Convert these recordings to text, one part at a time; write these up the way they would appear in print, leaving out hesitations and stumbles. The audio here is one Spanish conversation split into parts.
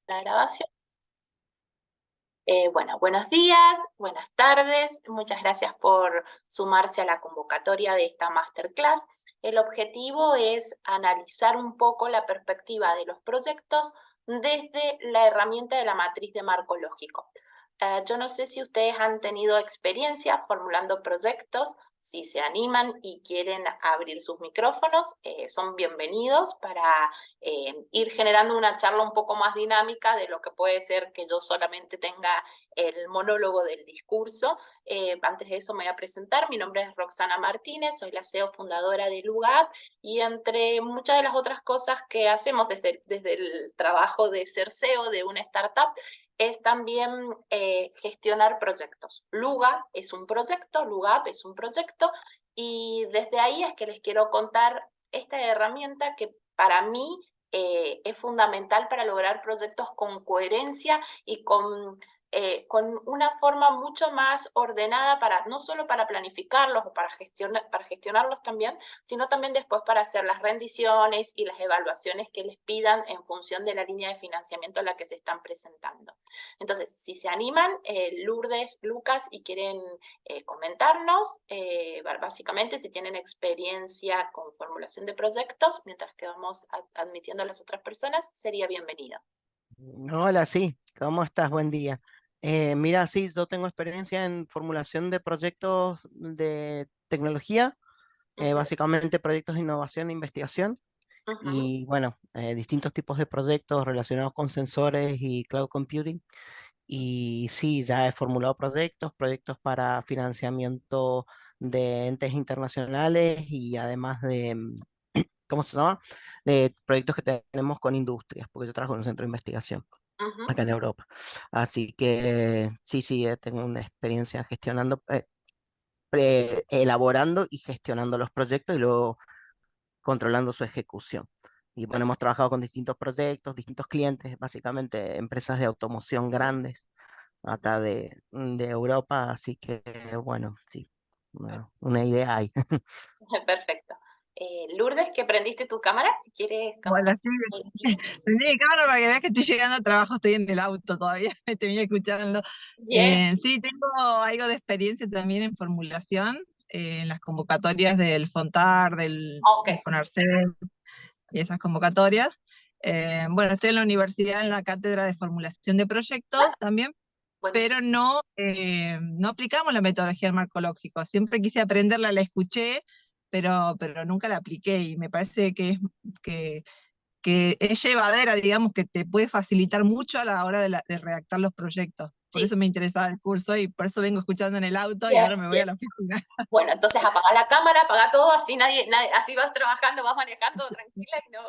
La grabación. Bueno, buenos días, buenas tardes. Muchas gracias por sumarse a la convocatoria de esta masterclass. El objetivo es analizar un poco la perspectiva de los proyectos desde la herramienta de la matriz de marco lógico. Yo no sé si ustedes han tenido experiencia formulando proyectos. Si se animan y quieren abrir sus micrófonos, son bienvenidos para ir generando una charla un poco más dinámica de lo que puede ser que yo solamente tenga el monólogo del discurso. Antes de eso me voy a presentar. Mi nombre es Roxana Martínez, soy la CEO fundadora de Lugap y entre muchas de las otras cosas que hacemos desde el trabajo de ser CEO de una startup, es también gestionar proyectos. Luga es un proyecto, Lugap es un proyecto, y desde ahí es que les quiero contar esta herramienta que para mí es fundamental para lograr proyectos con coherencia y con una forma mucho más ordenada para no solo para planificarlos o para gestionarlos también, sino también después para hacer las rendiciones y las evaluaciones que les pidan en función de la línea de financiamiento a la que se están presentando. Entonces, si se animan, Lourdes, Lucas, y quieren comentarnos, básicamente si tienen experiencia con formulación de proyectos, mientras que vamos admitiendo a las otras personas, sería bienvenido. Hola, sí, ¿cómo estás? Buen día. Mira, sí, yo tengo experiencia en formulación de proyectos de tecnología, Ujú, básicamente proyectos de innovación e investigación, ujú. y bueno, distintos tipos de proyectos relacionados con sensores y cloud computing. Y sí, ya he formulado proyectos para financiamiento de entes internacionales y además de, ¿cómo se llama? De proyectos que tenemos con industrias, porque yo trabajo en un centro de investigación Ujú. acá en Europa. Así que sí, sí, tengo una experiencia gestionando, elaborando y gestionando los proyectos y luego controlando su ejecución. Y bueno, hemos trabajado con distintos proyectos, distintos clientes, básicamente empresas de automoción grandes acá de Europa, así que bueno, sí, una idea hay. Perfecto. Lourdes, que prendiste tu cámara, si quieres comentar. Bueno, sí, prendí mi cámara para que veas que estoy llegando al trabajo, estoy en el auto todavía, me te venía escuchando. Bien, Sí, tengo algo de experiencia también en formulación, en las convocatorias del FONTAR, ok, del FONARCEP y esas convocatorias. Bueno, estoy en la universidad en la cátedra de formulación de proyectos también, buenísimo. pero no, no aplicamos la metodología del marco lógico. Siempre quise aprenderla, la escuché, pero nunca la apliqué y me parece que que es llevadera, digamos, que te puede facilitar mucho a la hora de redactar los proyectos. Por Sí, eso me interesaba el curso y por eso vengo escuchando en el auto y bien, ahora me voy bien. a la oficina. Bueno, entonces apaga la cámara, apaga todo, así así vas trabajando, vas manejando tranquila y no.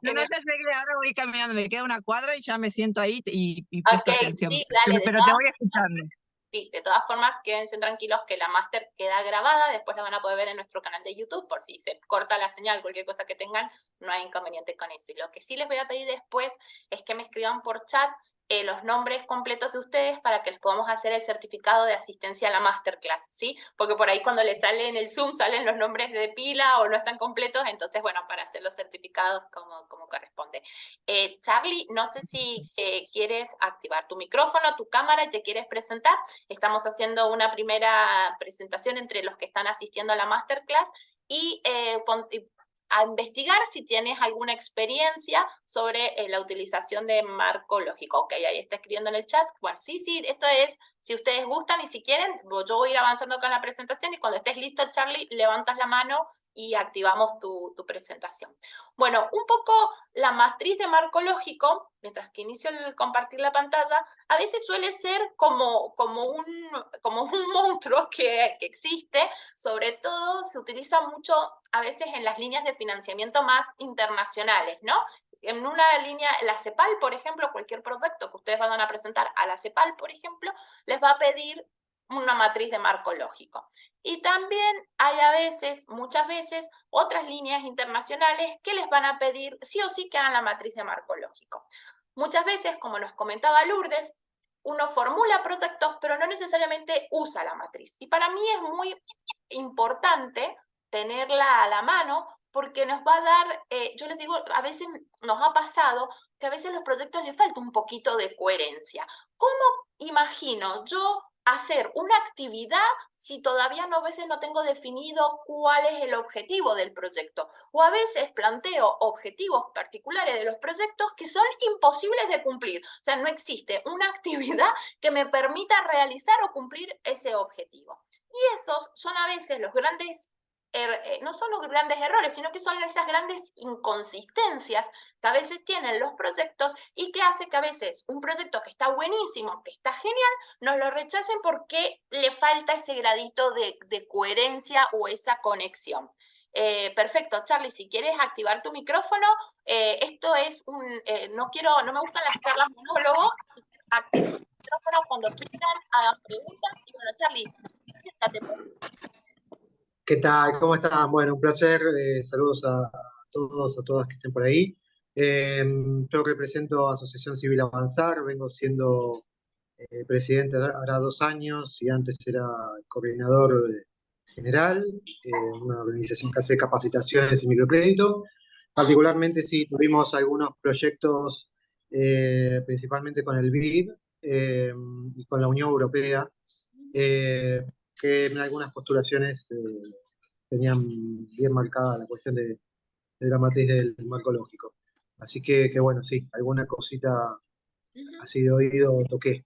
No, no, Genial. ya llegué, ahora voy caminando, me queda una cuadra y ya me siento ahí y Ok, presto atención. sí, dale, Pero te voy escuchando. sí, de todas formas, quédense tranquilos que la máster queda grabada, después la van a poder ver en nuestro canal de YouTube, por si se corta la señal, cualquier cosa que tengan, no hay inconveniente con eso. Y lo que sí les voy a pedir después es que me escriban por chat los nombres completos de ustedes para que les podamos hacer el certificado de asistencia a la masterclass, ¿sí? Porque por ahí cuando les sale en el Zoom salen los nombres de pila o no están completos, entonces, bueno, para hacer los certificados como corresponde. Charlie, no sé si quieres activar tu micrófono, tu cámara y te quieres presentar. Estamos haciendo una primera presentación entre los que están asistiendo a la masterclass y a investigar si tienes alguna experiencia sobre la utilización de marco lógico. Ok, ahí está escribiendo en el chat. Bueno, sí, esto es, si ustedes gustan y si quieren, yo voy a ir avanzando con la presentación y cuando estés listo, Charlie, levantas la mano y activamos tu presentación. Bueno, un poco la matriz de marco lógico, mientras que inicio el compartir la pantalla, a veces suele ser como un monstruo que existe, sobre todo se utiliza mucho a veces en las líneas de financiamiento más internacionales, ¿no? En una línea, la CEPAL, por ejemplo, cualquier proyecto que ustedes van a presentar a la CEPAL, por ejemplo, les va a pedir una matriz de marco lógico. Y también hay a veces, muchas veces, otras líneas internacionales que les van a pedir sí o sí que hagan la matriz de marco lógico. Muchas veces, como nos comentaba Lourdes, uno formula proyectos, pero no necesariamente usa la matriz. Y para mí es muy importante tenerla a la mano porque nos va a dar, yo les digo, a veces nos ha pasado que a veces a los proyectos les falta un poquito de coherencia. ¿Cómo imagino yo hacer una actividad si todavía a veces no tengo definido cuál es el objetivo del proyecto? O a veces planteo objetivos particulares de los proyectos que son imposibles de cumplir. O sea, no existe una actividad que me permita realizar o cumplir ese objetivo. Y esos son a veces los grandes no son los grandes errores, sino que son esas grandes inconsistencias que a veces tienen los proyectos y que hace que a veces un proyecto que está buenísimo, que está genial, nos lo rechacen porque le falta ese gradito de coherencia o esa conexión. Perfecto, Charlie, si quieres activar tu micrófono, esto es no me gustan las charlas monólogo, activen el micrófono cuando quieran, hagan preguntas y bueno, Charlie, siéntate. ¿Qué tal? ¿Cómo están? Bueno, un placer. Saludos a todos, a todas que estén por ahí. Yo represento a Asociación Civil Avanzar, vengo siendo presidente ahora 2 años y antes era coordinador general, una organización que hace capacitaciones y microcrédito. Particularmente sí, tuvimos algunos proyectos, principalmente con el BID y con la Unión Europea, que en algunas postulaciones tenían bien marcada la cuestión de la matriz del marco lógico. Así que bueno, sí, alguna cosita así de oído toqué.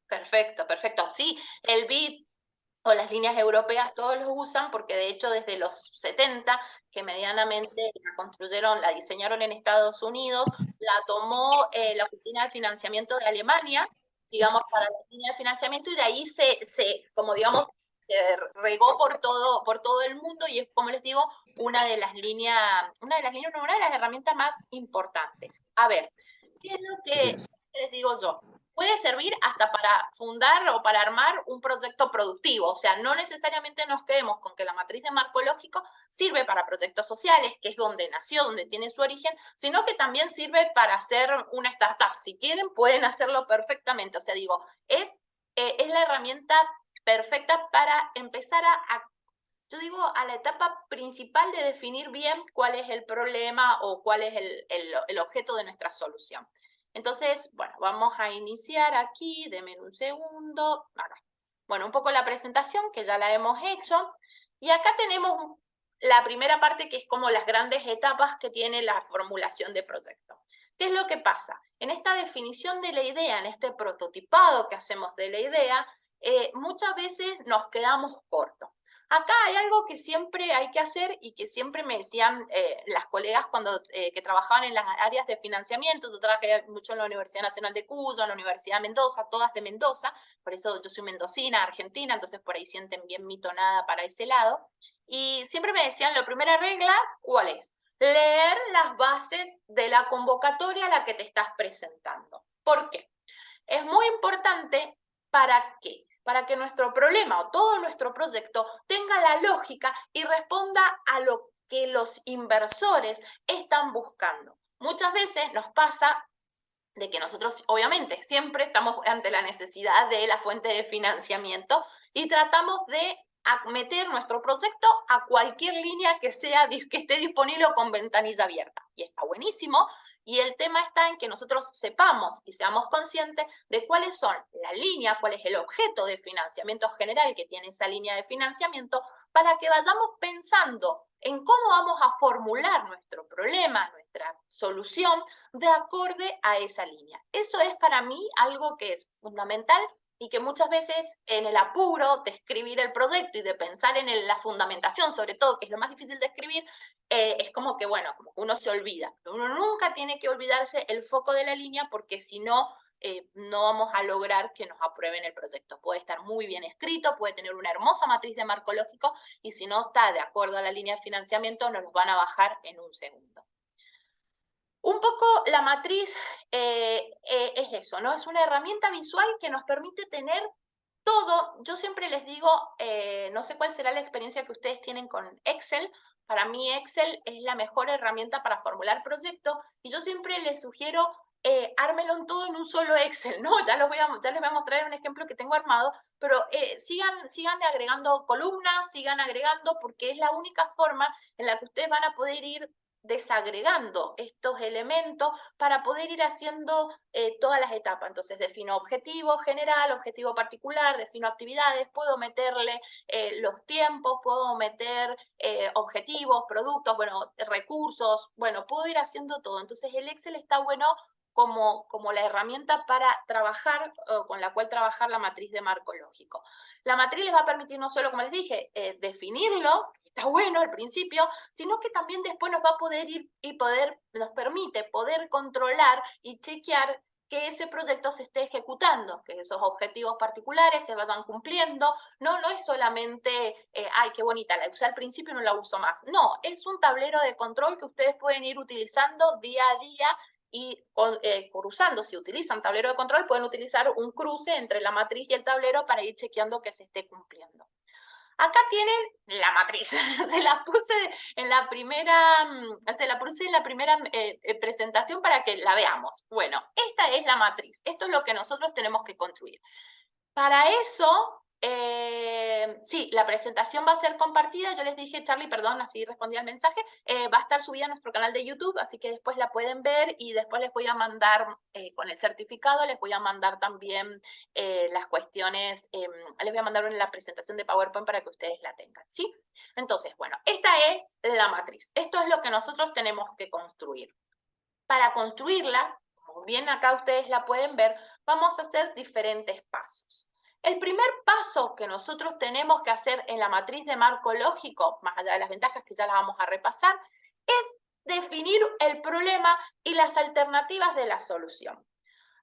Perfecto, perfecto. Sí, el BID o las líneas europeas todos los usan porque de hecho desde los 70 que medianamente la construyeron, la diseñaron en Estados Unidos, la tomó la Oficina de Financiamiento de Alemania, digamos, para la línea de financiamiento y de ahí como digamos, se regó por todo el mundo y es, como les digo, una de las líneas, una de las herramientas más importantes. A ver, ¿qué es lo que les digo yo? Puede servir hasta para fundar o para armar un proyecto productivo. O sea, no necesariamente nos quedemos con que la matriz de marco lógico sirve para proyectos sociales, que es donde nació, donde tiene su origen, sino que también sirve para hacer una startup. Si quieren, pueden hacerlo perfectamente. O sea, digo, es la herramienta perfecta para empezar yo digo, a la etapa principal de definir bien cuál es el problema o cuál es el objeto de nuestra solución. Entonces, bueno, vamos a iniciar aquí, denme un segundo. Acá. Bueno, un poco la presentación que ya la hemos hecho. Y acá tenemos la primera parte que es como las grandes etapas que tiene la formulación de proyecto. ¿Qué es lo que pasa? En esta definición de la idea, en este prototipado que hacemos de la idea, muchas veces nos quedamos cortos. Acá hay algo que siempre hay que hacer y que siempre me decían las colegas cuando que trabajaban en las áreas de financiamiento. Yo trabajé mucho en la Universidad Nacional de Cuyo, en la Universidad de Mendoza, todas de Mendoza, por eso yo soy mendocina, argentina, entonces por ahí sienten bien mi tonada para ese lado. Y siempre me decían, la primera regla, ¿cuál es? Leer las bases de la convocatoria a la que te estás presentando. ¿Por qué? Es muy importante para qué. Para que nuestro problema o todo nuestro proyecto tenga la lógica y responda a lo que los inversores están buscando. Muchas veces nos pasa de que nosotros, obviamente, siempre estamos ante la necesidad de la fuente de financiamiento y tratamos de meter nuestro proyecto a cualquier línea que esté disponible o con ventanilla abierta. Y está buenísimo. Y el tema está en que nosotros sepamos y seamos conscientes de cuáles son las líneas, cuál es el objeto de financiamiento general que tiene esa línea de financiamiento, para que vayamos pensando en cómo vamos a formular nuestro problema, nuestra solución, de acorde a esa línea. Eso es para mí algo que es fundamental y que muchas veces en el apuro de escribir el proyecto y de pensar en la fundamentación, sobre todo, que es lo más difícil de escribir, es como que, bueno, como que uno se olvida. Uno nunca tiene que olvidarse el foco de la línea porque si no, no vamos a lograr que nos aprueben el proyecto. Puede estar muy bien escrito, puede tener una hermosa matriz de marco lógico y si no está de acuerdo a la línea de financiamiento, nos los van a bajar en un segundo. Un poco la matriz es eso, ¿no? Es una herramienta visual que nos permite tener todo. Yo siempre les digo, no sé cuál será la experiencia que ustedes tienen con Excel. Para mí Excel es la mejor herramienta para formular proyectos y yo siempre les sugiero ármelo todo en un solo Excel, ¿no? Ya les voy a mostrar un ejemplo que tengo armado, pero sigan agregando columnas, sigan agregando, porque es la única forma en la que ustedes van a poder ir desagregando estos elementos para poder ir haciendo todas las etapas. Entonces defino objetivo general, objetivo particular, defino actividades, puedo meterle los tiempos, puedo meter objetivos, productos, bueno, recursos, bueno, puedo ir haciendo todo. Entonces el Excel está bueno como la herramienta para trabajar, con la cual trabajar la matriz de marco lógico. La matriz les va a permitir no solo, como les dije, definirlo, está bueno al principio, sino que también después nos va a poder ir y nos permite poder controlar y chequear que ese proyecto se esté ejecutando, que esos objetivos particulares se van cumpliendo. No es solamente, ay, qué bonita, la usé al principio y no la uso más. No, es un tablero de control que ustedes pueden ir utilizando día a día y cruzando. Si utilizan tablero de control, pueden utilizar un cruce entre la matriz y el tablero para ir chequeando que se esté cumpliendo. Acá tienen la matriz, se la puse en la primera, presentación para que la veamos. Bueno, esta es la matriz, esto es lo que nosotros tenemos que construir. Para eso, sí, la presentación va a ser compartida. Yo les dije, Charlie, perdón, así respondí al mensaje, va a estar subida a nuestro canal de YouTube, así que después la pueden ver y después les voy a mandar, con el certificado, les voy a mandar también las cuestiones, les voy a mandar la presentación de PowerPoint para que ustedes la tengan, ¿sí? Entonces, bueno, esta es la matriz. Esto es lo que nosotros tenemos que construir. Para construirla, como bien acá ustedes la pueden ver, vamos a hacer diferentes pasos. El primer paso que nosotros tenemos que hacer en la matriz de marco lógico, más allá de las ventajas que ya las vamos a repasar, es definir el problema y las alternativas de la solución.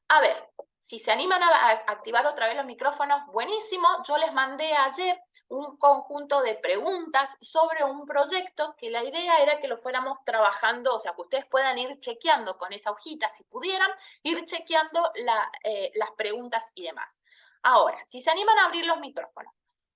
A ver, si se animan a activar otra vez los micrófonos, buenísimo. Yo les mandé ayer un conjunto de preguntas sobre un proyecto que la idea era que lo fuéramos trabajando, o sea, que ustedes puedan ir chequeando con esa hojita, si pudieran, ir chequeando las preguntas y demás. Ahora, si se animan a abrir los micrófonos,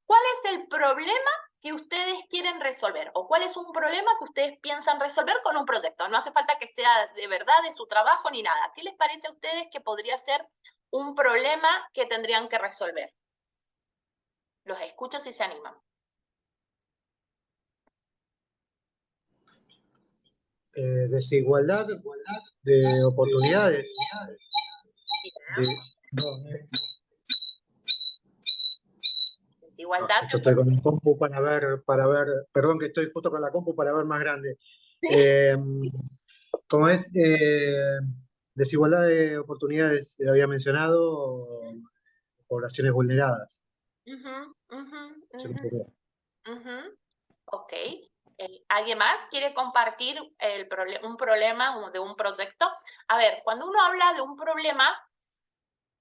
¿cuál es el problema que ustedes quieren resolver? ¿O cuál es un problema que ustedes piensan resolver con un proyecto? No hace falta que sea de verdad de su trabajo ni nada. ¿Qué les parece a ustedes que podría ser un problema que tendrían que resolver? Los escucho si se animan. Desigualdad de oportunidades. Desigualdad. Yo estoy con la compu para ver, perdón que estoy justo con la compu para ver más grande. ¿Cómo es? Desigualdad de oportunidades, había mencionado, poblaciones vulneradas. Ok. ¿Alguien más quiere compartir un problema de un proyecto? A ver, cuando uno habla de un problema,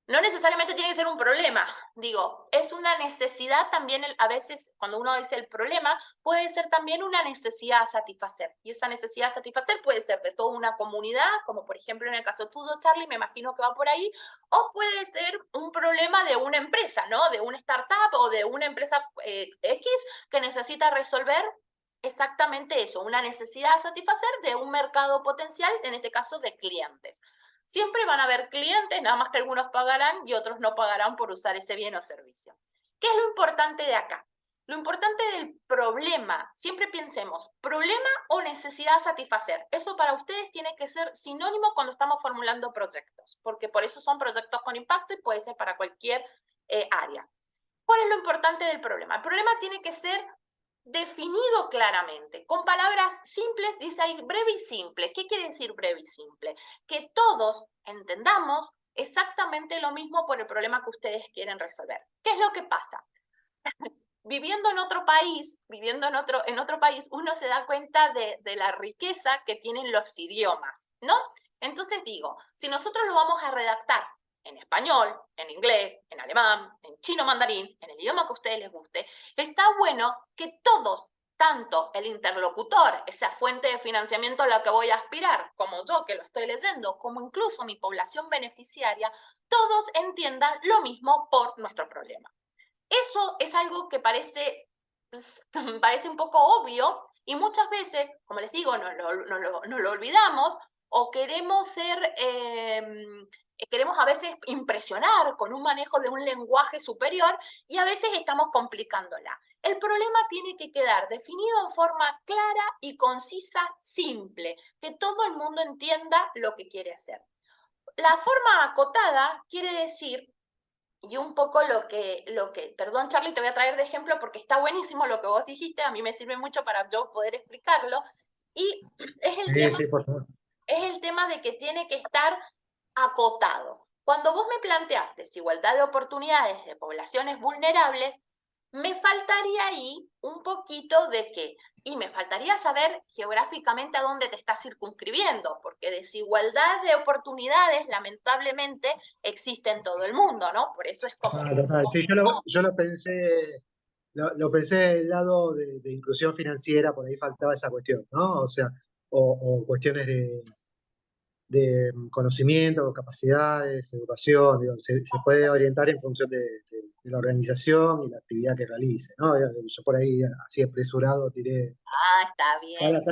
no necesariamente tiene que ser un problema, digo, es una necesidad también, a veces cuando uno dice el problema, puede ser también una necesidad a satisfacer, y esa necesidad a satisfacer puede ser de toda una comunidad, como por ejemplo en el caso tuyo, Charlie, me imagino que va por ahí, o puede ser un problema de una empresa, ¿no? De una startup o de una empresa X que necesita resolver exactamente eso, una necesidad a satisfacer de un mercado potencial, en este caso de clientes. Siempre van a haber clientes, nada más que algunos pagarán y otros no pagarán por usar ese bien o servicio. ¿Qué es lo importante de acá? Lo importante del problema, siempre pensemos, problema o necesidad a satisfacer. Eso para ustedes tiene que ser sinónimo cuando estamos formulando proyectos, porque por eso son proyectos con impacto y puede ser para cualquier área. ¿Cuál es lo importante del problema? El problema tiene que ser definido claramente, con palabras simples, dice ahí breve y simple. ¿Qué quiere decir breve y simple? Que todos entendamos exactamente lo mismo por el problema que ustedes quieren resolver. ¿Qué es lo que pasa? Viviendo en otro país, uno se da cuenta de la riqueza que tienen los idiomas, ¿no? Entonces digo, si nosotros lo vamos a redactar en español, en inglés, en alemán, en chino mandarín, en el idioma que a ustedes les guste, está bueno que todos, tanto el interlocutor, esa fuente de financiamiento a la que voy a aspirar, como yo que lo estoy leyendo, como incluso mi población beneficiaria, todos entiendan lo mismo por nuestro problema. Eso es algo que parece un poco obvio y muchas veces, como les digo, nos lo olvidamos o queremos queremos a veces impresionar con un manejo de un lenguaje superior y a veces estamos complicándola. El problema tiene que quedar definido en forma clara y concisa, simple, que todo el mundo entienda lo que quiere hacer. La forma acotada quiere decir, y un poco perdón Charlie, te voy a traer de ejemplo porque está buenísimo lo que vos dijiste, a mí me sirve mucho para yo poder explicarlo, y es Sí, por favor. el tema de que tiene que estar acotado. Cuando vos me planteás desigualdad de oportunidades de poblaciones vulnerables, me faltaría ahí un poquito de qué. Y me faltaría saber geográficamente a dónde te estás circunscribiendo, porque desigualdad de oportunidades, lamentablemente, existe en todo el mundo, ¿no? Por eso es como... Total. Sí, yo lo pensé del lado de inclusión financiera, por ahí faltaba esa cuestión, ¿no? O sea, o cuestiones de conocimiento, capacidades, educación, digo, se puede orientar en función de la organización y la actividad que realice, ¿no? Yo por ahí, así apresurado, tiré Ah, está bien.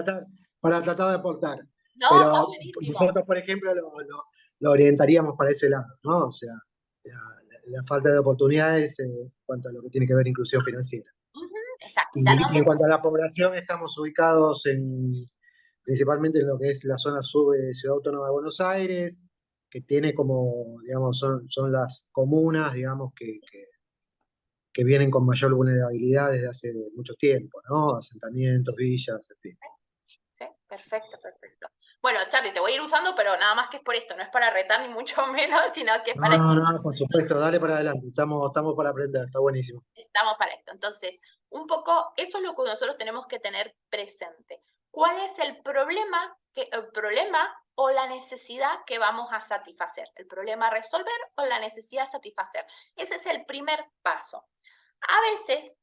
para tratar de aportar. No, está Pero buenísimo. nosotros, por ejemplo, lo orientaríamos para ese lado, ¿no? O sea, la falta de oportunidades en cuanto a lo que tiene que ver inclusión financiera. Exacto. Ya no Y en cuanto a la población, estamos ubicados principalmente en lo que es la zona sur de Ciudad Autónoma de Buenos Aires, que tiene como, digamos, son las comunas, digamos, que vienen con mayor vulnerabilidad desde hace mucho tiempo, ¿no? Asentamientos, villas, en fin. Sí, perfecto, perfecto. Bueno, Charlie, te voy a ir usando, pero nada más que es por esto, no es para retar ni mucho menos, sino que es para... No, por supuesto, dale para adelante, estamos para aprender, está buenísimo. Estamos para esto. Entonces, un poco, eso es lo que nosotros tenemos que tener presente. ¿Cuál es el problema o la necesidad que vamos a satisfacer? ¿El problema a resolver o la necesidad a satisfacer? Ese es el primer paso. A veces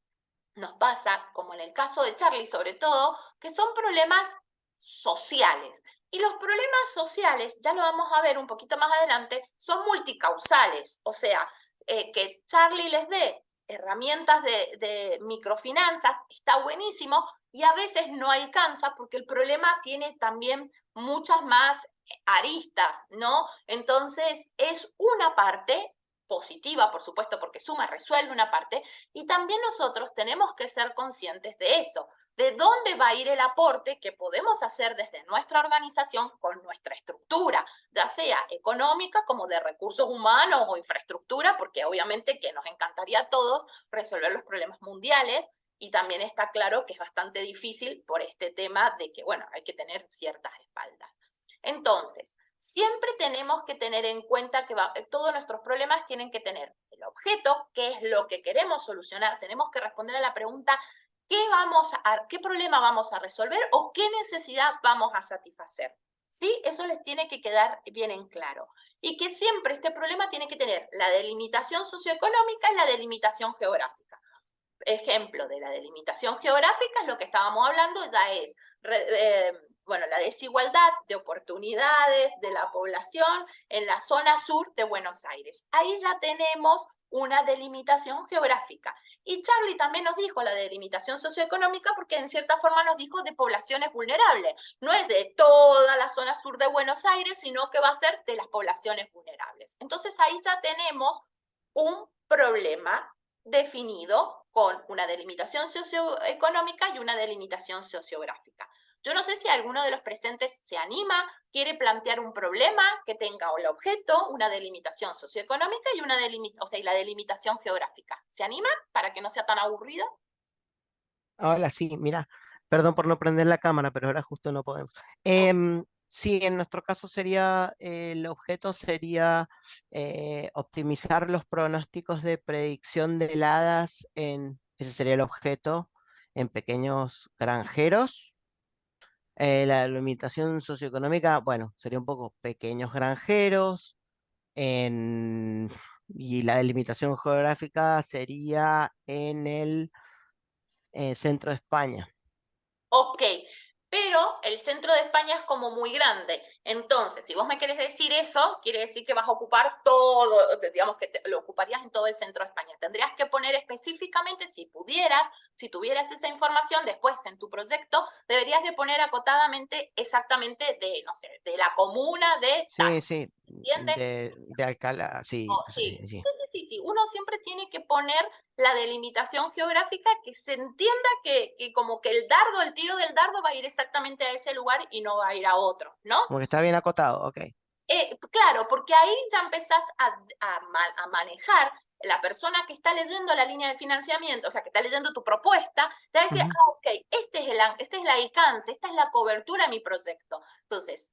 nos pasa, como en el caso de Charlie sobre todo, que son problemas sociales. Y los problemas sociales, ya lo vamos a ver un poquito más adelante, son multicausales. O sea, que Charlie les dé herramientas de microfinanzas está buenísimo y a veces no alcanza porque el problema tiene también muchas más aristas, ¿no? Entonces es una parte positiva, por supuesto, porque suma, resuelve una parte, y también nosotros tenemos que ser conscientes de eso, de dónde va a ir el aporte que podemos hacer desde nuestra organización con nuestra estructura, ya sea económica como de recursos humanos o infraestructura, porque obviamente que nos encantaría a todos resolver los problemas mundiales, y también está claro que es bastante difícil por este tema de que, bueno, hay que tener ciertas espaldas. Entonces, siempre tenemos que tener en cuenta que todos nuestros problemas tienen que tener el objeto, qué es lo que queremos solucionar. Tenemos que responder a la pregunta, ¿qué problema vamos a resolver o qué necesidad vamos a satisfacer? ¿Sí? Eso les tiene que quedar bien en claro. Y que siempre este problema tiene que tener la delimitación socioeconómica y la delimitación geográfica. Ejemplo de la delimitación geográfica es lo que estábamos hablando, ya es la desigualdad de oportunidades de la población en la zona sur de Buenos Aires. Ahí ya tenemos una delimitación geográfica. Y Charlie también nos dijo la delimitación socioeconómica porque en cierta forma nos dijo de poblaciones vulnerables. No es de toda la zona sur de Buenos Aires, sino que va a ser de las poblaciones vulnerables. Entonces ahí ya tenemos un problema definido con una delimitación socioeconómica y una delimitación sociográfica. Yo no sé si alguno de los presentes se anima, quiere plantear un problema que tenga el objeto, una delimitación socioeconómica y la delimitación geográfica. ¿Se anima para que no sea tan aburrido? Hola, sí, mira, perdón por no prender la cámara, pero ahora justo no podemos. Sí, en nuestro caso sería, el objeto sería optimizar los pronósticos de predicción de heladas ese sería el objeto, en pequeños granjeros. La limitación socioeconómica, bueno, sería un poco pequeños granjeros, y la delimitación geográfica sería en el centro de España. Ok, pero el centro de España es como muy grande. Entonces, si vos me querés decir eso, quiere decir que vas a ocupar todo, digamos que lo ocuparías en todo el centro de España. Tendrías que poner específicamente, si pudieras, si tuvieras esa información después en tu proyecto, deberías de poner acotadamente exactamente de, no sé, de la comuna de... Sí, sí, ¿entiende? de Alcalá, sí, Oh, entonces, sí, sí. sí. Uno siempre tiene que poner la delimitación geográfica que se entienda que como que el tiro del dardo va a ir exactamente a ese lugar y no va a ir a otro, ¿no? Como que está bien acotado, ok. Claro, porque ahí ya empezás a manejar la persona que está leyendo la línea de financiamiento, o sea, que está leyendo tu propuesta, te va a decir, Ujú. ok, este es el alcance, esta es la cobertura de mi proyecto. Entonces,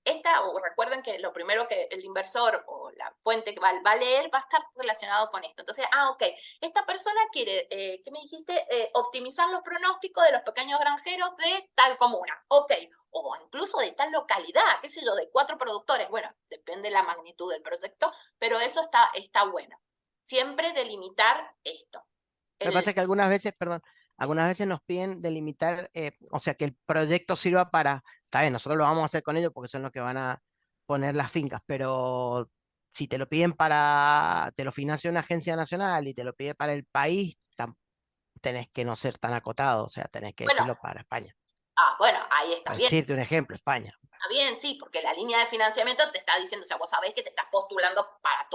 recuerden que lo primero que el inversor o la fuente que va a leer va a estar relacionado con esto. Entonces, ok, esta persona quiere, ¿qué me dijiste? Optimizar los pronósticos de los pequeños granjeros de tal comuna. Ok, o incluso de tal localidad, qué sé yo, de 4 productores. Bueno, depende de la magnitud del proyecto, pero eso está bueno. Siempre delimitar esto. Lo que pasa es que algunas veces, perdón, algunas veces nos piden delimitar, o sea, que el proyecto sirva para, está bien, nosotros lo vamos a hacer con ellos porque son los que van a poner las fincas, pero si te lo piden te lo financia una agencia nacional y te lo pide para el país, tenés que no ser tan acotado, o sea, tenés que Bueno, decirlo para España. bueno, ahí está Para bien. decirte un ejemplo, España. Está bien, sí, porque la línea de financiamiento te está diciendo, o sea, vos sabés que te estás postulando para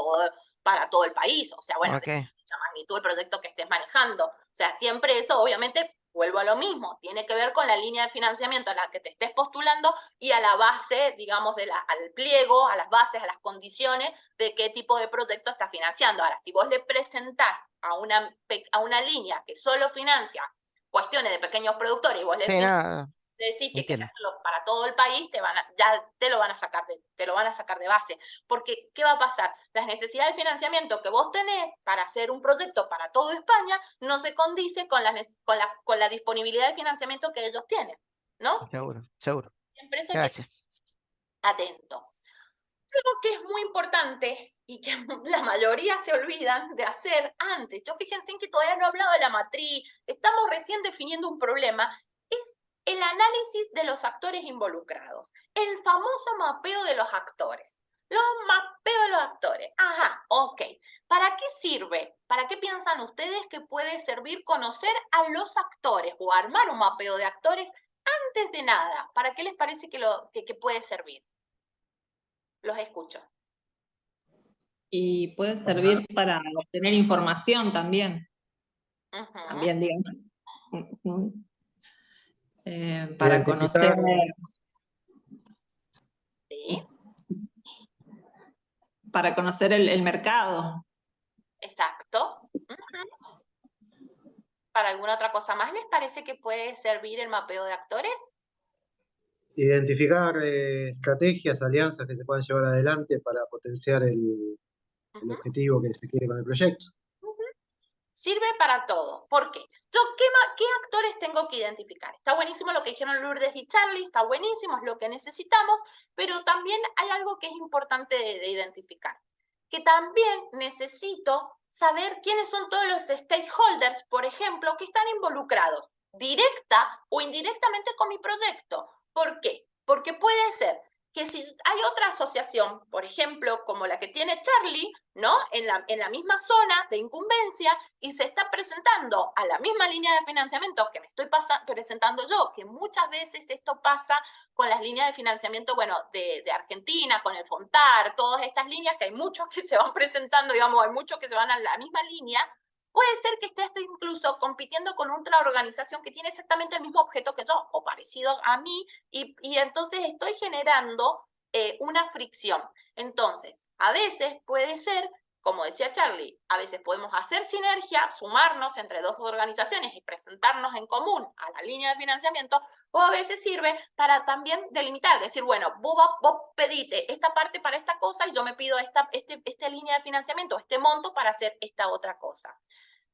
todo el país, o sea, bueno, Ok, la magnitud del proyecto que estés manejando. O sea, siempre eso, obviamente, vuelvo a lo mismo, tiene que ver con la línea de financiamiento a la que te estés postulando y a la base, digamos, al pliego, a las bases, a las condiciones de qué tipo de proyecto estás financiando. Ahora, si vos le presentás a una línea que solo financia cuestiones de pequeños productores y vos sí, nada, decís que querés entiendo. hacerlo para todo el país, ya te lo van a sacar de base. Porque, ¿qué va a pasar? Las necesidades de financiamiento que vos tenés para hacer un proyecto para toda España no se condice con la disponibilidad de financiamiento que ellos tienen, ¿no? Seguro, seguro. Siempre eso hay que estar Gracias. atento. Algo que es muy importante y que la mayoría se olvidan de hacer antes, yo fíjense en que todavía no he hablado de la matriz, estamos recién definiendo un problema, es el análisis de los actores involucrados, el famoso mapeo de los actores. Los mapeos de los actores. Ajá, ok. ¿Para qué sirve? ¿Para qué piensan ustedes que puede servir conocer a los actores o armar un mapeo de actores antes de nada? ¿Para qué les parece que puede servir? Los escucho. Y puede servir para obtener información también. También, digamos. Para conocer. Sí. Para conocer el mercado. Exacto. ¿Para alguna otra cosa más les parece que puede servir el mapeo de actores? Identificar estrategias, alianzas que se puedan llevar adelante para potenciar el objetivo que se quiere con el proyecto. Sirve para todo. ¿Por qué? Yo, ¿qué actores tengo que identificar? Está buenísimo lo que dijeron Lourdes y Charlie, está buenísimo, es lo que necesitamos, pero también hay algo que es importante de identificar, que también necesito saber quiénes son todos los stakeholders, por ejemplo, que están involucrados, directa o indirectamente con mi proyecto. ¿Por qué? Porque puede ser que si hay otra asociación, por ejemplo, como la que tiene Charlie, ¿no? En la misma zona de incumbencia y se está presentando a la misma línea de financiamiento que me estoy presentando yo, que muchas veces esto pasa con las líneas de financiamiento, bueno, de Argentina, con el FONTAR, todas estas líneas, que hay muchos que se van presentando, digamos, hay muchos que se van a la misma línea. Puede ser que estés incluso compitiendo con otra organización que tiene exactamente el mismo objeto que yo, o parecido a mí, y entonces estoy generando una fricción. Entonces, a veces puede ser, como decía Charlie, a veces podemos hacer sinergia, sumarnos entre dos organizaciones y presentarnos en común a la línea de financiamiento, o a veces sirve para también delimitar, decir, bueno, vos pedite esta parte para esta cosa y yo me pido esta línea de financiamiento, este monto para hacer esta otra cosa.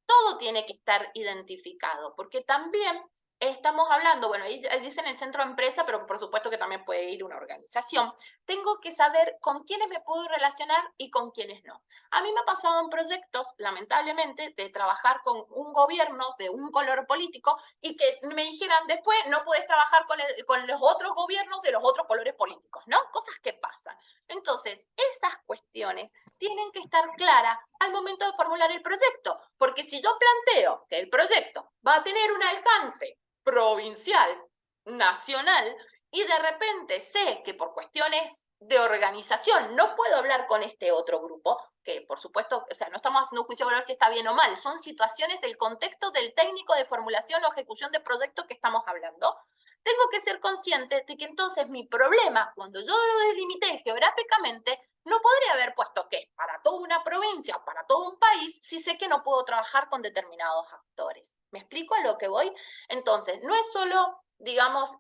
Todo tiene que estar identificado, porque también estamos hablando, bueno, ahí dicen el centro de empresa, pero por supuesto que también puede ir una organización. Tengo que saber con quiénes me puedo relacionar y con quiénes no. A mí me ha pasado en proyectos, lamentablemente, de trabajar con un gobierno de un color político y que me dijeran después no puedes trabajar con los otros gobiernos de los otros colores políticos, ¿no? Cosas que pasan. Entonces, esas cuestiones tienen que estar claras al momento de formular el proyecto, porque si yo planteo que el proyecto va a tener un alcance provincial, nacional, y de repente sé que por cuestiones de organización no puedo hablar con este otro grupo, que por supuesto, o sea, no estamos haciendo un juicio de valor si está bien o mal, son situaciones del contexto del técnico de formulación o ejecución de proyecto que estamos hablando. Tengo que ser consciente de que entonces mi problema, cuando yo lo delimité geográficamente, no podría haber puesto que es para toda una provincia o para todo un país si sé que no puedo trabajar con determinados actores. ¿Me explico a lo que voy? Entonces, no es solo, digamos,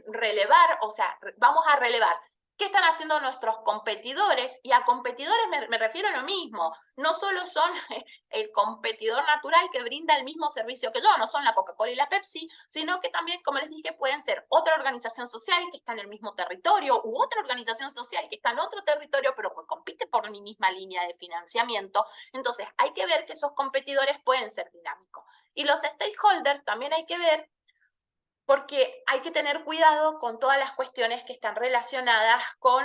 relevar, o sea, vamos a relevar qué están haciendo nuestros competidores, y a competidores me refiero a lo mismo, no solo son el competidor natural que brinda el mismo servicio que yo, no son la Coca-Cola y la Pepsi, sino que también, como les dije, pueden ser otra organización social que está en el mismo territorio, u otra organización social que está en otro territorio, pero que compite por mi misma línea de financiamiento. Entonces, hay que ver que esos competidores pueden ser dinámicos. Y los stakeholders también hay que ver, porque hay que tener cuidado con todas las cuestiones que están relacionadas con,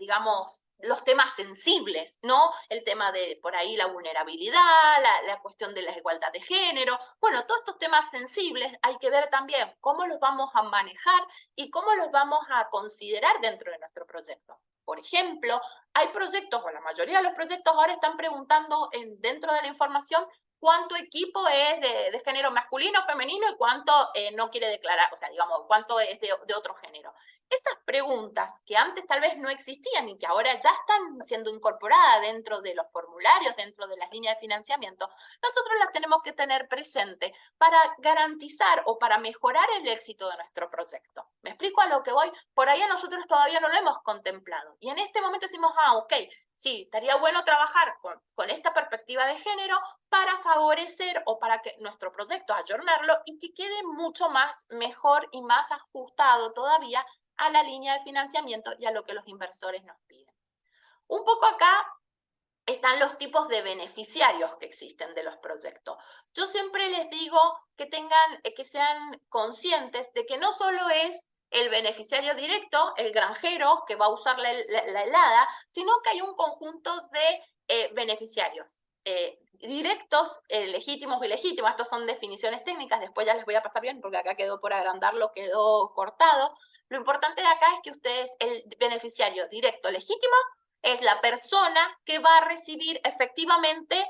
digamos, los temas sensibles, ¿no? El tema de, por ahí, la vulnerabilidad, la cuestión de la igualdad de género. Bueno, todos estos temas sensibles hay que ver también cómo los vamos a manejar y cómo los vamos a considerar dentro de nuestro proyecto. Por ejemplo, hay proyectos, o la mayoría de los proyectos ahora están preguntando dentro de la información cuánto equipo es de género masculino, femenino, y cuánto no quiere declarar, o sea, digamos, cuánto es de otro género. Esas preguntas que antes tal vez no existían y que ahora ya están siendo incorporadas dentro de los formularios, dentro de las líneas de financiamiento, nosotros las tenemos que tener presente para garantizar o para mejorar el éxito de nuestro proyecto. ¿Me explico a lo que voy? Por ahí a nosotros todavía no lo hemos contemplado. Y en este momento decimos, ok, sí, estaría bueno trabajar con esta perspectiva de género para favorecer o para que nuestro proyecto ayornarlo y que quede mucho más mejor y más ajustado todavía a la línea de financiamiento y a lo que los inversores nos piden. Un poco acá están los tipos de beneficiarios que existen de los proyectos. Yo siempre les digo que sean conscientes de que no solo es el beneficiario directo, el granjero que va a usar la helada, sino que hay un conjunto de beneficiarios directos, legítimos y ilegítimos. Estas son definiciones técnicas, después ya les voy a pasar bien porque acá quedó por agrandarlo, quedó cortado. Lo importante de acá es que ustedes, el beneficiario directo legítimo, es la persona que va a recibir efectivamente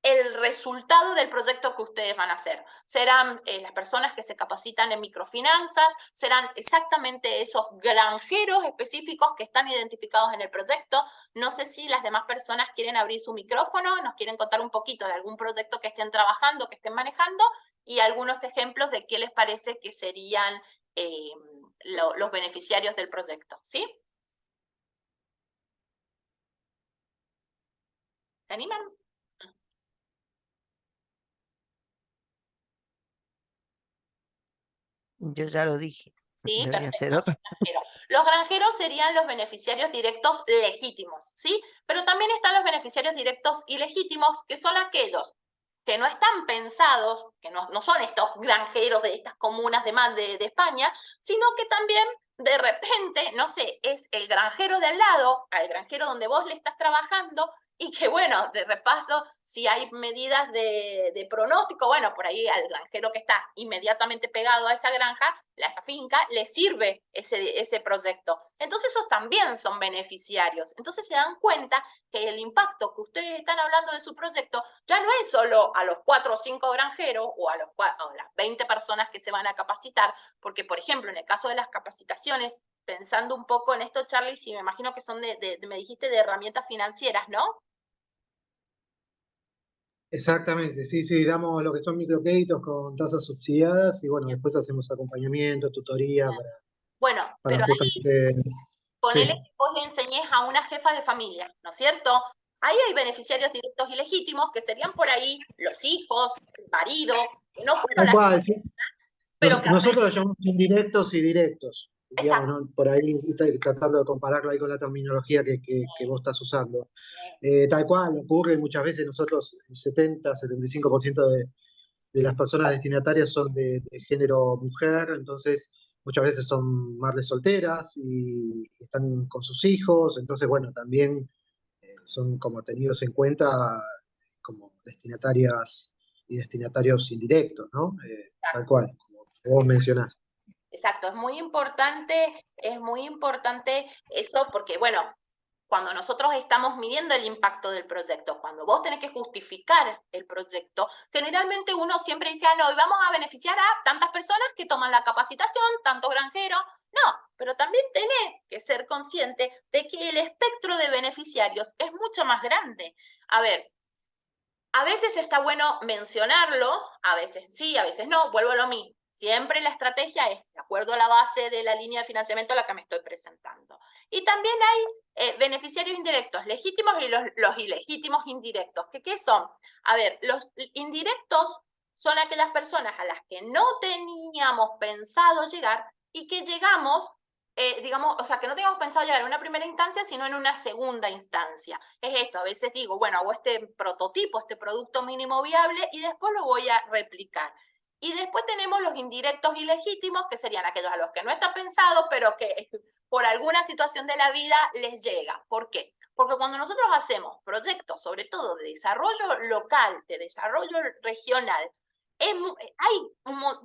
el resultado del proyecto que ustedes van a hacer. Serán las personas que se capacitan en microfinanzas, serán exactamente esos granjeros específicos que están identificados en el proyecto. No sé si las demás personas quieren abrir su micrófono, nos quieren contar un poquito de algún proyecto que estén trabajando, que estén manejando, y algunos ejemplos de qué les parece que serían los beneficiarios del proyecto, ¿sí? ¿Se animan? Yo ya lo dije. Sí, Debería ser perfecto. otro. Los granjeros serían los beneficiarios directos legítimos, ¿sí? Pero también están los beneficiarios directos ilegítimos, que son aquellos que no están pensados, que no son estos granjeros de estas comunas de España, sino que también de repente, no sé, es el granjero de al lado, al granjero donde vos le estás trabajando, y que bueno, de repaso, si hay medidas de pronóstico, bueno, por ahí al granjero que está inmediatamente pegado a esa granja, a esa finca, le sirve ese proyecto. Entonces esos también son beneficiarios. Entonces se dan cuenta que el impacto que ustedes están hablando de su proyecto ya no es solo a los 4 o 5 granjeros o a las 20 personas que se van a capacitar, porque por ejemplo, en el caso de las capacitaciones, pensando un poco en esto, Charlie, sí, me imagino que son me dijiste de herramientas financieras, ¿no? Exactamente, sí, sí, damos lo que son microcréditos con tasas subsidiadas y bueno, después hacemos acompañamiento, tutoría Bueno, para pero ahí justamente... ponele Sí, que vos le enseñés a una jefa de familia, ¿no es cierto? Ahí hay beneficiarios directos y legítimos que serían por ahí los hijos, el marido, que no fueron tal las, cual, sí. pero que Nosotros los llamamos indirectos y directos, digamos, exacto. ¿no? Por ahí tratando de compararlo ahí con la terminología que vos estás usando. Tal cual, ocurre muchas veces, nosotros el 70-75% de las personas destinatarias son de género mujer, entonces muchas veces son madres solteras y están con sus hijos, entonces bueno, también son como tenidos en cuenta como destinatarias y destinatarios indirectos, ¿no? Tal cual, como vos mencionás. Exacto, es muy importante eso porque, bueno, cuando nosotros estamos midiendo el impacto del proyecto, cuando vos tenés que justificar el proyecto, generalmente uno siempre dice, no, y vamos a beneficiar a tantas personas que toman la capacitación, tantos granjeros. No, pero también tenés que ser consciente de que el espectro de beneficiarios es mucho más grande. A ver, a veces está bueno mencionarlo, a veces sí, a veces no, vuelvo a lo mismo. Siempre la estrategia es de acuerdo a la base de la línea de financiamiento a la que me estoy presentando. Y también hay beneficiarios indirectos legítimos y los ilegítimos indirectos. ¿Qué son? A ver, los indirectos son aquellas personas a las que no teníamos pensado llegar y que llegamos, digamos, o sea, que no teníamos pensado llegar en una primera instancia, sino en una segunda instancia. Es esto, a veces digo, bueno, hago este prototipo, este producto mínimo viable y después lo voy a replicar. Y después tenemos los indirectos ilegítimos, que serían aquellos a los que no está pensado, pero que por alguna situación de la vida les llega. ¿Por qué? Porque cuando nosotros hacemos proyectos, sobre todo de desarrollo local, de desarrollo regional,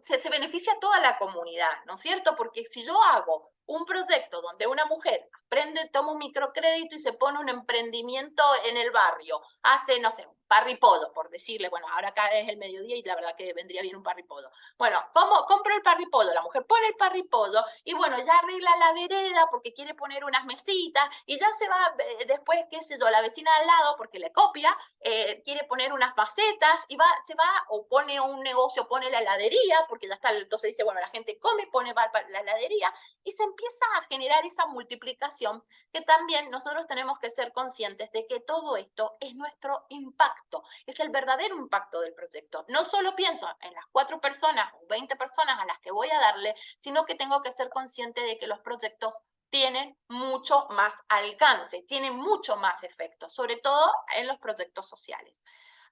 se beneficia a toda la comunidad, ¿no es cierto? Porque si yo hago un proyecto donde una mujer aprende, toma un microcrédito y se pone un emprendimiento en el barrio, hace, no sé, un parripodo, por decirle, bueno, ahora acá es el mediodía y la verdad que vendría bien un parripodo. Bueno, ¿cómo compro el parripodo? La mujer pone el parripodo y bueno, ya arregla la vereda porque quiere poner unas mesitas y ya se va después, qué sé yo, la vecina al lado, porque le copia, quiere poner unas macetas y se va o pone un negocio, pone la heladería, porque ya está, entonces dice, bueno, la gente come, pone la heladería y se empieza a generar esa multiplicación que también nosotros tenemos que ser conscientes de que todo esto es nuestro impacto, es el verdadero impacto del proyecto. No solo pienso en las 4 personas o 20 personas a las que voy a darle, sino que tengo que ser consciente de que los proyectos tienen mucho más alcance, tienen mucho más efecto, sobre todo en los proyectos sociales.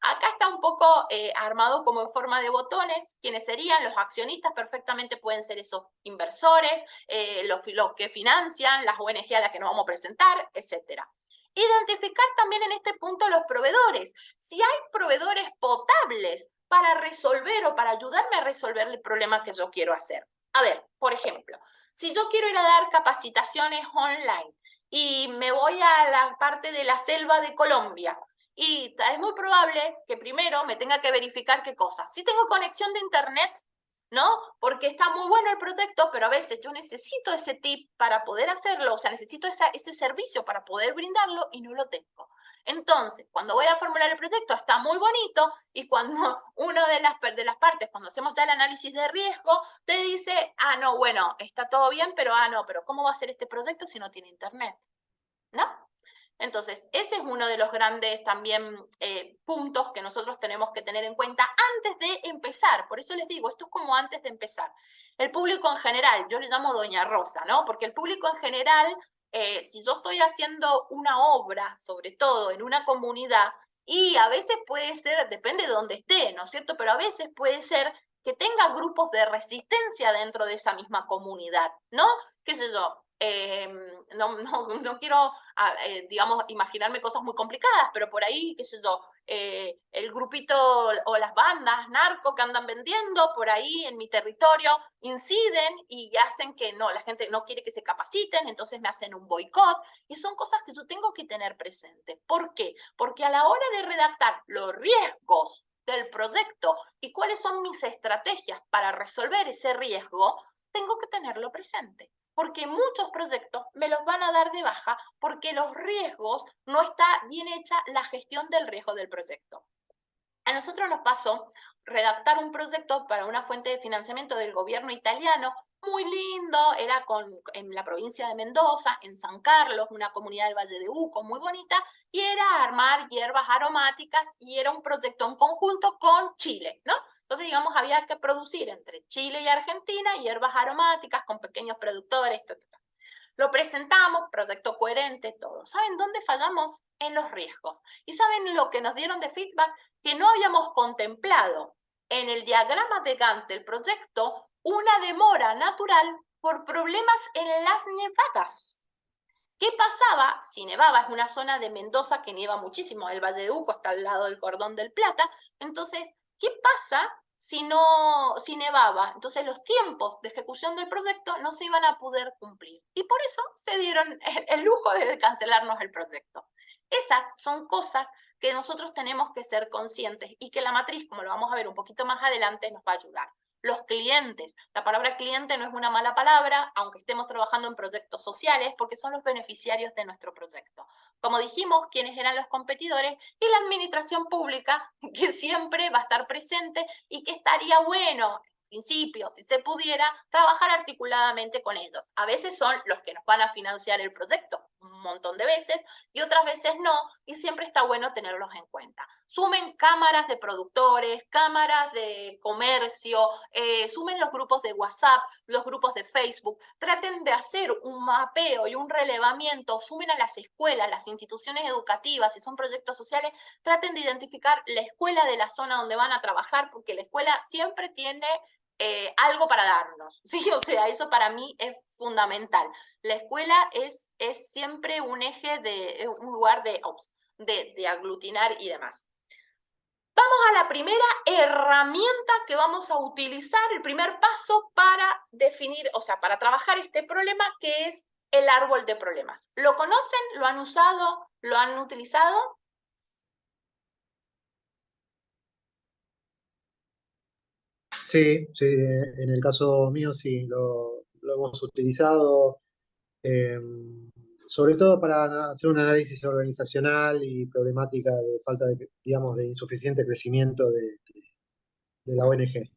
Acá está un poco armado como en forma de botones, quienes serían los accionistas, perfectamente pueden ser esos inversores, los que financian, las ONG a las que nos vamos a presentar, etc. Identificar también en este punto los proveedores. Si hay proveedores potables para resolver o para ayudarme a resolver el problema que yo quiero hacer. A ver, por ejemplo, si yo quiero ir a dar capacitaciones online y me voy a la parte de la selva de Colombia, y es muy probable que primero me tenga que verificar qué cosa. Si tengo conexión de internet, ¿no? Porque está muy bueno el proyecto, pero a veces yo necesito ese tip para poder hacerlo, o sea, necesito ese servicio para poder brindarlo y no lo tengo. Entonces, cuando voy a formular el proyecto está muy bonito y cuando una de las partes, cuando hacemos ya el análisis de riesgo, te dice, no, bueno, está todo bien, pero no, pero ¿cómo va a ser este proyecto si no tiene internet? ¿No? Entonces, ese es uno de los grandes también puntos que nosotros tenemos que tener en cuenta antes de empezar. Por eso les digo, esto es como antes de empezar. El público en general, yo le llamo Doña Rosa, ¿no? Porque el público en general, si yo estoy haciendo una obra, sobre todo en una comunidad, y a veces puede ser, depende de dónde esté, ¿no es cierto? Pero a veces puede ser que tenga grupos de resistencia dentro de esa misma comunidad, ¿no? ¿Qué sé yo? No quiero, digamos, imaginarme cosas muy complicadas, pero por ahí, qué sé yo, el grupito o las bandas narco que andan vendiendo por ahí en mi territorio inciden y hacen que no, la gente no quiere que se capaciten, entonces me hacen un boicot y son cosas que yo tengo que tener presente. ¿Por qué? Porque a la hora de redactar los riesgos del proyecto y cuáles son mis estrategias para resolver ese riesgo, tengo que tenerlo presente. Porque muchos proyectos me los van a dar de baja porque los riesgos no está bien hecha la gestión del riesgo del proyecto. A nosotros nos pasó redactar un proyecto para una fuente de financiamiento del gobierno italiano, muy lindo, era en la provincia de Mendoza, en San Carlos, una comunidad del Valle de Uco muy bonita, y era armar hierbas aromáticas y era un proyecto en conjunto con Chile, ¿no? Entonces, digamos, había que producir entre Chile y Argentina hierbas aromáticas con pequeños productores, Lo presentamos, proyecto coherente, todo. ¿Saben dónde fallamos? En los riesgos. ¿Y saben lo que nos dieron de feedback? Que no habíamos contemplado en el diagrama de Gantt del proyecto una demora natural por problemas en las nevadas. ¿Qué pasaba? Si nevaba, es una zona de Mendoza que nieva muchísimo, el Valle de Uco está al lado del Cordón del Plata. Entonces, ¿qué pasa si nevaba. Entonces los tiempos de ejecución del proyecto no se iban a poder cumplir. Y por eso se dieron el lujo de cancelarnos el proyecto. Esas son cosas que nosotros tenemos que ser conscientes y que la matriz, como lo vamos a ver un poquito más adelante, nos va a ayudar. Los clientes, la palabra cliente no es una mala palabra, aunque estemos trabajando en proyectos sociales, porque son los beneficiarios de nuestro proyecto. Como dijimos, quiénes eran los competidores y la administración pública, que siempre va a estar presente y que estaría bueno, en principio, si se pudiera, trabajar articuladamente con ellos. A veces son los que nos van a financiar el proyecto, un montón de veces, y otras veces no, y siempre está bueno tenerlos en cuenta. Sumen cámaras de productores, cámaras de comercio, sumen los grupos de WhatsApp, los grupos de Facebook, traten de hacer un mapeo y un relevamiento, sumen a las escuelas, las instituciones educativas, si son proyectos sociales, traten de identificar la escuela de la zona donde van a trabajar, porque la escuela siempre tiene algo para darnos, ¿sí? O sea, eso para mí es fundamental. La escuela es siempre un eje, un lugar de aglutinar y demás. Vamos a la primera herramienta que vamos a utilizar, el primer paso para definir, o sea, para trabajar este problema, que es el árbol de problemas. ¿Lo conocen? ¿Lo han usado? ¿Lo han utilizado? Sí, sí, en el caso mío sí, lo hemos utilizado, eh, sobre todo para hacer un análisis organizacional y problemática de falta de, digamos, de insuficiente crecimiento de la ONG,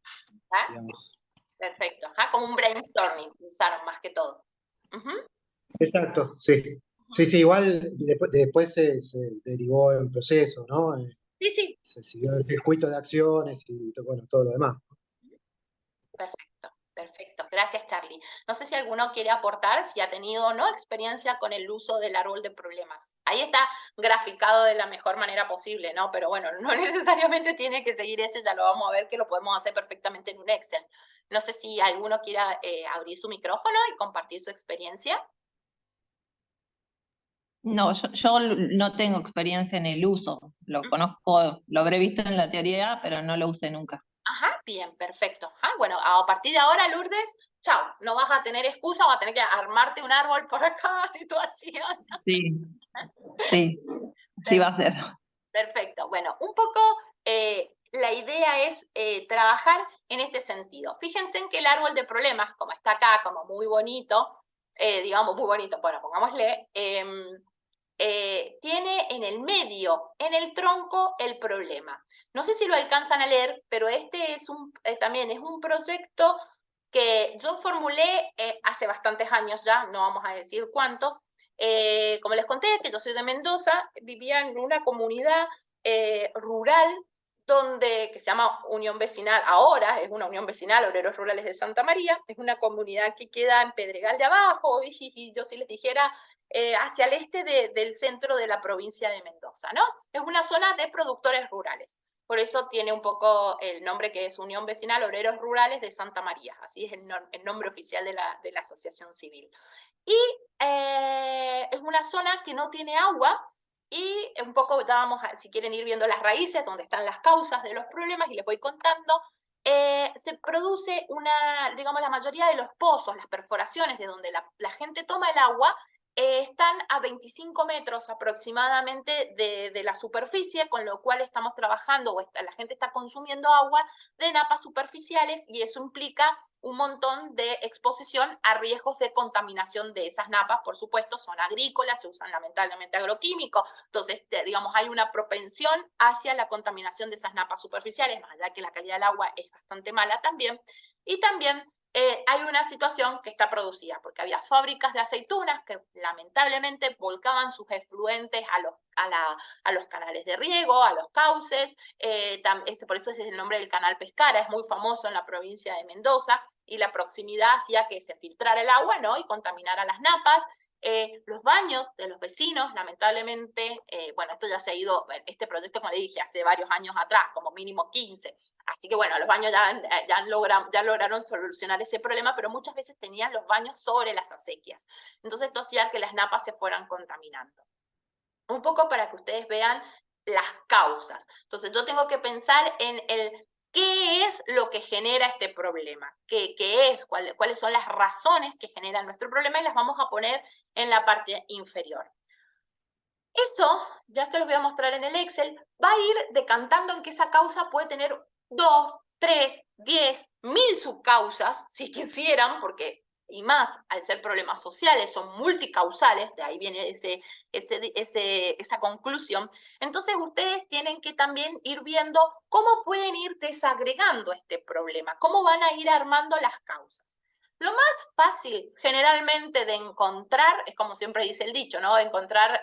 ¿Ah? digamos. Perfecto, ajá, como un brainstorming usaron más que todo. Ujú. Exacto, sí. Sí, sí, igual después se derivó en proceso, ¿no? Sí, sí, Se siguió el circuito de acciones y bueno, todo lo demás. perfecto, perfecto. Gracias, Charlie. No sé si alguno quiere aportar, si ha tenido o no experiencia con el uso del árbol de problemas. Ahí está graficado de la mejor manera posible, ¿no? Pero bueno, no necesariamente tiene que seguir ese, ya lo vamos a ver que lo podemos hacer perfectamente en un Excel. No sé si alguno quiera abrir su micrófono y compartir su experiencia. No, yo no tengo experiencia en el uso, lo conozco, lo habré visto en la teoría, pero no lo usé nunca. Ajá, bien, perfecto. Ajá, bueno, a partir de ahora, Lourdes, chao, no vas a tener excusa, vas a tener que armarte un árbol por cada situación. Sí, sí, sí va a ser. Perfecto. Bueno, un poco la idea es trabajar en este sentido. Fíjense en que el árbol de problemas, como está acá, como muy bonito, digamos muy bonito, bueno, pongámosle, tiene en el medio, en el tronco, el problema. No sé si lo alcanzan a leer, pero este es también es un proyecto que yo formulé hace bastantes años ya, no vamos a decir cuántos. Como les conté, que yo soy de Mendoza, vivía en una comunidad rural que se llama Unión Vecinal, ahora es una Unión Vecinal, Obreros Rurales de Santa María, es una comunidad que queda en Pedregal de Abajo, y yo si les dijera hacia el este del centro de la provincia de Mendoza, ¿no? Es una zona de productores rurales. Por eso tiene un poco el nombre que es Unión Vecinal Obreros Rurales de Santa María. Así es el nombre oficial de la asociación civil. Y es una zona que no tiene agua y un poco ya vamos a, si quieren ir viendo las raíces, donde están las causas de los problemas y les voy contando, se produce digamos, la mayoría de los pozos, las perforaciones de donde la gente toma el agua, están a 25 metros aproximadamente de la superficie, con lo cual estamos trabajando, la gente está consumiendo agua de napas superficiales y eso implica un montón de exposición a riesgos de contaminación de esas napas, por supuesto, son agrícolas, se usan lamentablemente agroquímicos, entonces, digamos, hay una propensión hacia la contaminación de esas napas superficiales, más allá que la calidad del agua es bastante mala también, y también hay una situación que está producida, porque había fábricas de aceitunas que lamentablemente volcaban sus efluentes a los canales de riego, a los cauces, por eso es el nombre del canal Pescara, es muy famoso en la provincia de Mendoza, y la proximidad hacía que se filtrara el agua, ¿no? Y contaminara las napas. Los baños de los vecinos, lamentablemente, bueno, esto ya se ha ido, este proyecto, como le dije, hace varios años atrás, como mínimo 15, así que bueno, los baños ya lograron solucionar ese problema, pero muchas veces tenían los baños sobre las acequias, entonces esto hacía que las napas se fueran contaminando. Un poco para que ustedes vean las causas. Entonces yo tengo que pensar en ¿Qué es lo que genera este problema? ¿Cuáles son las razones que generan nuestro problema? Y las vamos a poner en la parte inferior. Eso, ya se los voy a mostrar en el Excel, va a ir decantando en que esa causa puede tener 2, 3, 10, 1000 subcausas, si quisieran, porque, y más, al ser problemas sociales, son multicausales, de ahí viene esa conclusión. Entonces, ustedes tienen que también ir viendo cómo pueden ir desagregando este problema, cómo van a ir armando las causas. Lo más fácil generalmente de encontrar, es como siempre dice el dicho, ¿no? Encontrar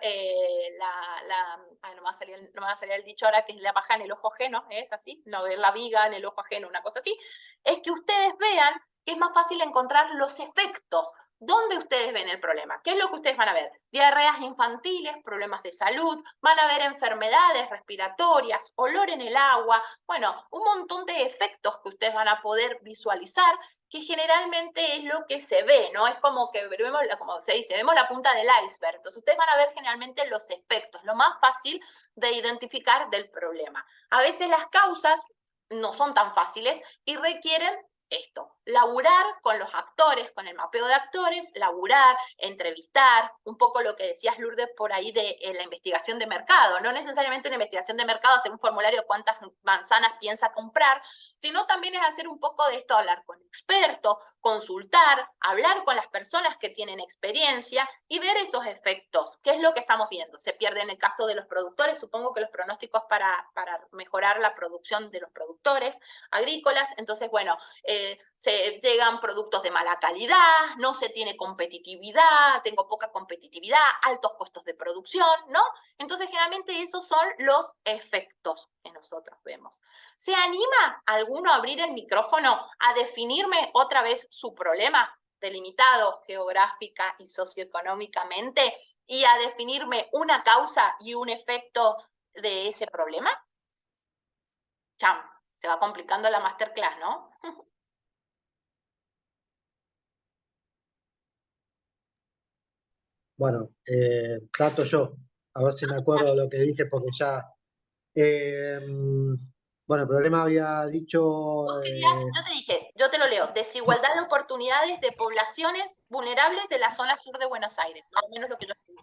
no me va a salir el dicho ahora, que es la paja en el ojo ajeno, ¿es así? No ver la viga en el ojo ajeno, una cosa así. Es que ustedes vean que es más fácil encontrar los efectos. ¿Dónde ustedes ven el problema? ¿Qué es lo que ustedes van a ver? Diarreas infantiles, problemas de salud, van a ver enfermedades respiratorias, olor en el agua, bueno, un montón de efectos que ustedes van a poder visualizar, que generalmente es lo que se ve, ¿no? Es como que vemos, como se dice, vemos la punta del iceberg. Entonces ustedes van a ver generalmente los efectos, lo más fácil de identificar del problema. A veces las causas no son tan fáciles y requieren esto, laburar con los actores, con el mapeo de actores, laburar, entrevistar, un poco lo que decías Lourdes por ahí de la investigación de mercado, no necesariamente una investigación de mercado, hacer un formulario de cuántas manzanas piensa comprar, sino también es hacer un poco de esto, hablar con expertos, consultar, hablar con las personas que tienen experiencia y ver esos efectos. ¿Qué es lo que estamos viendo? Se pierde en el caso de los productores, supongo que los pronósticos para mejorar la producción de los productores agrícolas, entonces bueno, se llegan productos de mala calidad, no se tiene competitividad, tengo poca competitividad, altos costos de producción, ¿no? Entonces, generalmente esos son los efectos que nosotros vemos. ¿Se anima alguno a abrir el micrófono a definirme otra vez su problema, delimitado geográfica y socioeconómicamente, y a definirme una causa y un efecto de ese problema? Cham, se va complicando la masterclass, ¿no? Bueno, trato yo, a ver si me acuerdo lo que dije, porque ya. Bueno, el problema había dicho. Vos querías, yo te dije, yo te lo leo, desigualdad de oportunidades de poblaciones vulnerables de la zona sur de Buenos Aires, más o menos lo que yo escribí.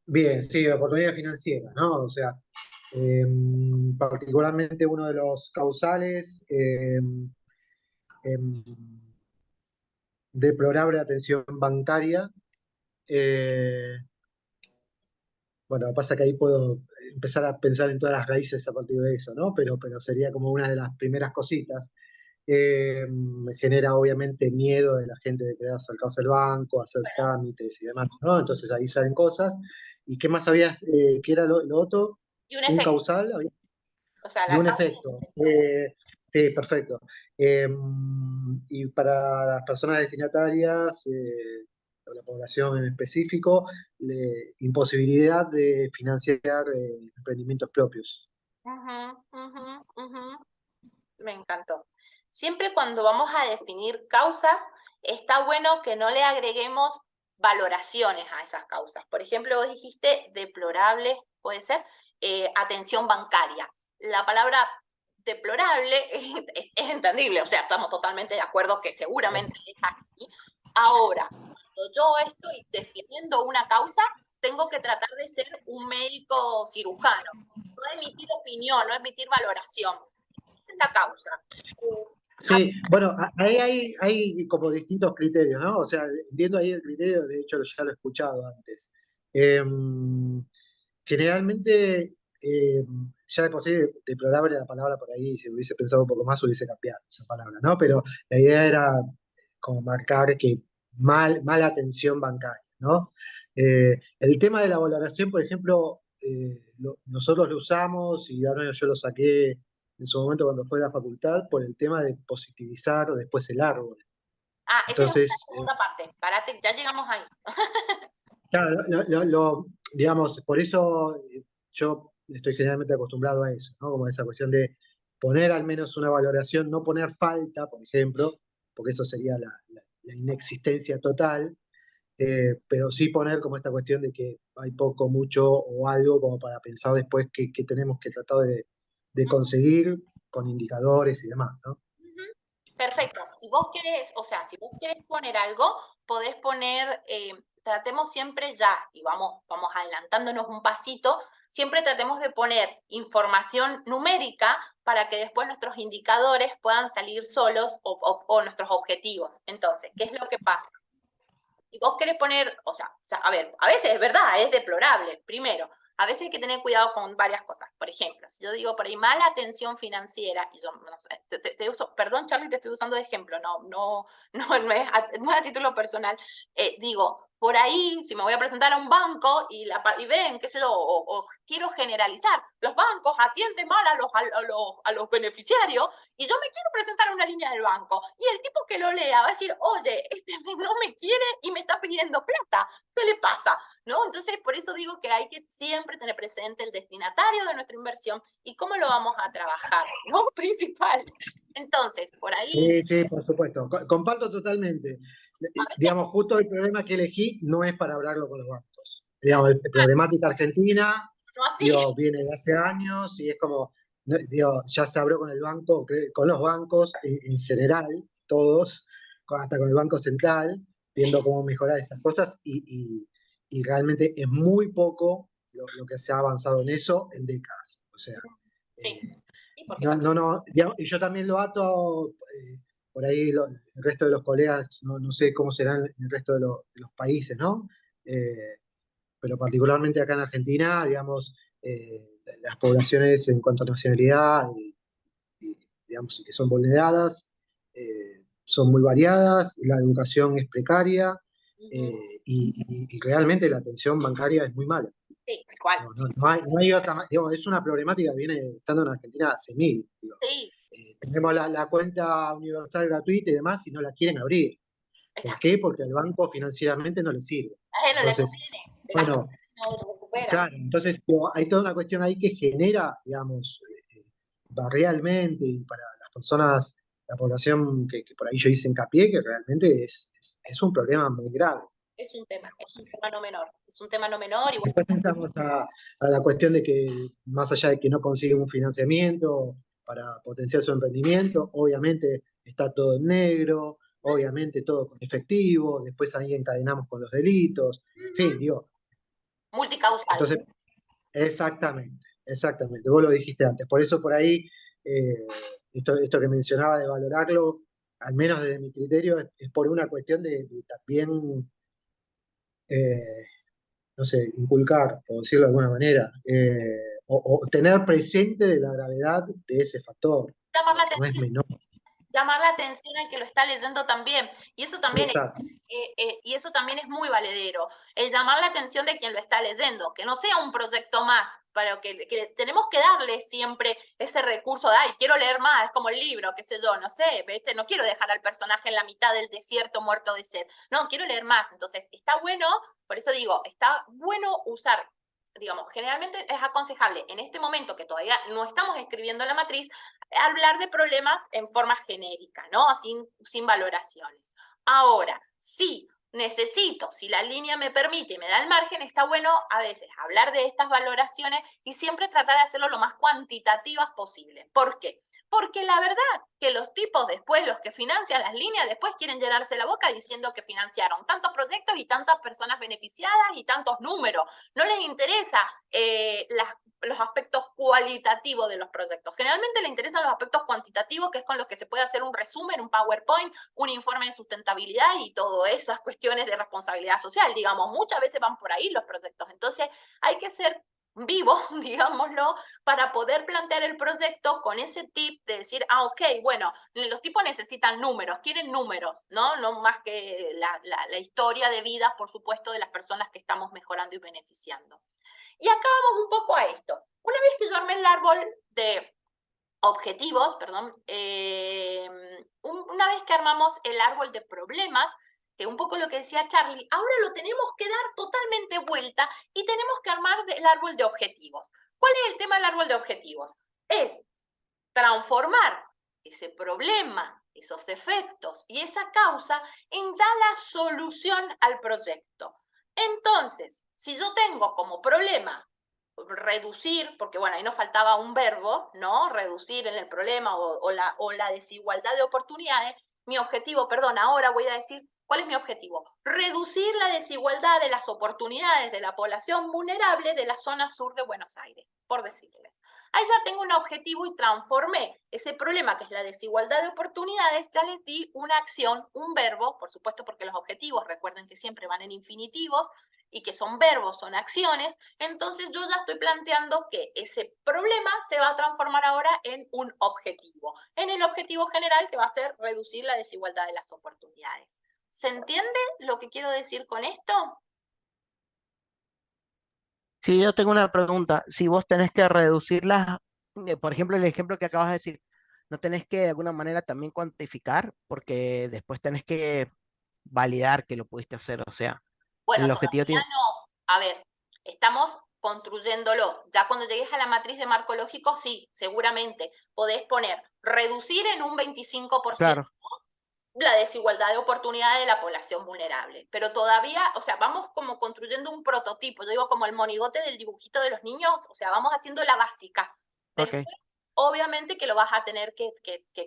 Bien, sí, oportunidad financiera, ¿no? O sea, particularmente uno de los causales, em, deplorable atención bancaria. Bueno, pasa que ahí puedo empezar a pensar en todas las raíces a partir de eso, ¿no? Pero sería como una de las primeras cositas. Genera obviamente miedo de la gente de querer acercarse al banco, hacer trámites y demás, ¿no? Entonces ahí salen cosas. ¿Y qué más habías, qué era lo otro? Y un ¿Un efecto, causal? o sea, Y la un causa. efecto. Sí, perfecto. Y para las personas destinatarias, la población en específico, imposibilidad de financiar emprendimientos propios. Me encantó. Siempre cuando vamos a definir causas, está bueno que no le agreguemos valoraciones a esas causas. Por ejemplo, vos dijiste deplorable, puede ser, atención bancaria. La palabra deplorable es entendible, o sea, estamos totalmente de acuerdo que seguramente es así. Ahora, cuando yo estoy definiendo una causa, tengo que tratar de ser un médico cirujano, no emitir opinión, no emitir valoración. Es la causa. Sí, bueno, ahí hay como distintos criterios, ¿no? O sea, viendo ahí el criterio, de hecho ya lo he escuchado antes. Generalmente, ya de por sí deplorable la palabra por ahí, si hubiese pensado un poco más hubiese cambiado esa palabra, ¿no? Pero la idea era como marcar que mala atención bancaria, ¿no? El tema de la valoración, por ejemplo, nosotros lo usamos y ahora yo lo saqué en su momento cuando fue a la facultad por el tema de positivizar después el árbol. Esa es la Entonces, segunda parte. Parate, ya llegamos ahí. claro, digamos, por eso yo estoy generalmente acostumbrado a eso, ¿no? Como a esa cuestión de poner al menos una valoración, no poner falta, por ejemplo, porque eso sería la inexistencia total, pero sí poner como esta cuestión de que hay poco, mucho o algo como para pensar después qué tenemos que tratar de conseguir con indicadores y demás, ¿no? Perfecto. Si vos querés, o sea, si vos querés poner algo, podés poner, tratemos siempre ya, y vamos adelantándonos un pasito, siempre tratemos de poner información numérica para que después nuestros indicadores puedan salir solos o nuestros objetivos. Entonces, ¿qué es lo que pasa? Si vos querés poner, o sea, a ver, a veces es verdad, es deplorable. Primero, a veces hay que tener cuidado con varias cosas. Por ejemplo, si yo digo por ahí mala atención financiera, y yo no sé, te uso, perdón Charlie, te estoy usando de ejemplo, no es a título personal, digo, por ahí, si me voy a presentar a un banco y ven, qué sé yo, o quiero generalizar, los bancos atienden mal a los beneficiarios, y yo me quiero presentar a una línea del banco, y el tipo que lo lea va a decir, oye, no me quiere y me está pidiendo plata, ¿qué le pasa? ¿No? Entonces, por eso digo que hay que siempre tener presente el destinatario de nuestra inversión y cómo lo vamos a trabajar, ¿no? Principal. Entonces, por ahí... Sí, por supuesto. Comparto totalmente. Digamos, justo el problema que elegí no es para hablarlo con los bancos. Digamos, la problemática argentina, No así. digo, viene de hace años y es como, digo, ya se habló con el banco, con los bancos en general, todos, hasta con el Banco Central, viendo cómo mejorar esas cosas y realmente es muy poco lo que se ha avanzado en eso en décadas. O sea, Sí. digamos, y yo también lo ato, por ahí el resto de los colegas, no sé cómo serán en el resto de los países, ¿no? Pero particularmente acá en Argentina, digamos, las poblaciones en cuanto a nacionalidad, digamos, que son vulneradas, son muy variadas, la educación es precaria, y realmente la atención bancaria es muy mala. Sí, igual. No hay otra, digo, es una problemática que viene estando en Argentina hace mil. Digo. Sí. Tenemos la cuenta universal gratuita y demás y no la quieren abrir. ¿Por Exacto. qué? Porque al banco financieramente no le sirve. A él no le Entonces, conviene. bueno, No recupera. claro, entonces digo, hay toda una cuestión ahí que genera, digamos, barrialmente y para las personas, la población que por ahí yo hice hincapié, que realmente es un problema muy grave. Es un tema no menor. Es un tema no menor y bueno. Después entramos a la cuestión de que, más allá de que no consiguen un financiamiento para potenciar su emprendimiento, obviamente está todo en negro, obviamente todo con efectivo, después ahí encadenamos con los delitos, en fin, digo. Multicausal. Entonces, exactamente, vos lo dijiste antes. Por eso por ahí, esto que mencionaba de valorarlo, al menos desde mi criterio, es por una cuestión de también, no sé, inculcar, por decirlo de alguna manera, o tener presente de la gravedad de ese factor, Llamar la que no es atención. menor. Llamar la atención al que lo está leyendo también. Y eso también, y eso también es muy valedero. El llamar la atención de quien lo está leyendo. Que no sea un proyecto más, pero que tenemos que darle siempre ese recurso de, ay, quiero leer más, es como el libro, qué sé yo, no sé, ¿viste? No quiero dejar al personaje en la mitad del desierto muerto de sed. No, quiero leer más. Entonces, está bueno, por eso digo, está bueno usar, digamos, generalmente es aconsejable en este momento que todavía no estamos escribiendo la matriz, hablar de problemas en forma genérica, ¿no? Sin valoraciones. Ahora, sí, necesito, si la línea me permite y me da el margen, está bueno a veces hablar de estas valoraciones y siempre tratar de hacerlo lo más cuantitativas posible. ¿Por qué? Porque la verdad que los tipos después, los que financian las líneas, después quieren llenarse la boca diciendo que financiaron tantos proyectos y tantas personas beneficiadas y tantos números. No les interesa los aspectos cualitativos de los proyectos. Generalmente le interesan los aspectos cuantitativos, que es con los que se puede hacer un resumen, un PowerPoint, un informe de sustentabilidad y todas esas cuestiones de responsabilidad social, digamos. Muchas veces van por ahí los proyectos. Entonces, hay que ser vivo, digámoslo, para poder plantear el proyecto con ese tip de decir, ok, bueno, los tipos necesitan números, quieren números, ¿no? No más que la historia de vida, por supuesto, de las personas que estamos mejorando y beneficiando. Y acá vamos un poco a esto. Una vez que yo armé el árbol de objetivos, perdón, una vez que armamos el árbol de problemas, que un poco lo que decía Charlie, ahora lo tenemos que dar totalmente vuelta y tenemos que armar el árbol de objetivos. ¿Cuál es el tema del árbol de objetivos? Es transformar ese problema, esos efectos y esa causa en ya la solución al proyecto. Entonces, si yo tengo como problema reducir, porque bueno, ahí nos faltaba un verbo, ¿no? Reducir en el problema o la desigualdad de oportunidades. Mi objetivo, perdón, ahora voy a decir, ¿cuál es mi objetivo? Reducir la desigualdad de las oportunidades de la población vulnerable de la zona sur de Buenos Aires, por decirles. Ahí ya tengo un objetivo y transformé ese problema que es la desigualdad de oportunidades, ya les di una acción, un verbo, por supuesto porque los objetivos, recuerden que siempre van en infinitivos y que son verbos, son acciones, entonces yo ya estoy planteando que ese problema se va a transformar ahora en un objetivo, en el objetivo general que va a ser reducir la desigualdad de las oportunidades. ¿Se entiende lo que quiero decir con esto? Sí, yo tengo una pregunta. Si vos tenés que reducirlas, por ejemplo, el ejemplo que acabas de decir, ¿no tenés que de alguna manera también cuantificar? Porque después tenés que validar que lo pudiste hacer. O sea, Bueno, el todavía objetivo tiene... no. A ver, estamos construyéndolo. Ya cuando llegues a la matriz de marco lógico, sí, seguramente podés poner reducir en un 25% Claro, la desigualdad de oportunidad de la población vulnerable. Pero todavía, o sea, vamos como construyendo un prototipo. Yo digo como el monigote del dibujito de los niños, o sea, vamos haciendo la básica. ok. Después, obviamente que lo vas a tener que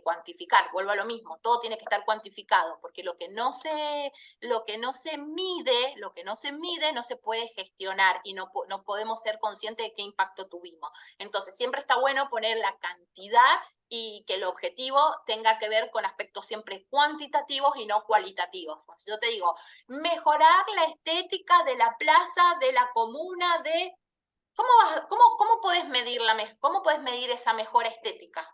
cuantificar. Vuelvo a lo mismo, todo tiene que estar cuantificado, porque lo que no se mide no se puede gestionar y no podemos ser conscientes de qué impacto tuvimos. Entonces, siempre está bueno poner la cantidad y que el objetivo tenga que ver con aspectos siempre cuantitativos y no cualitativos. Pues yo te digo, mejorar la estética de la plaza, de la comuna, de... ¿Cómo podés cómo podés medir esa mejora estética?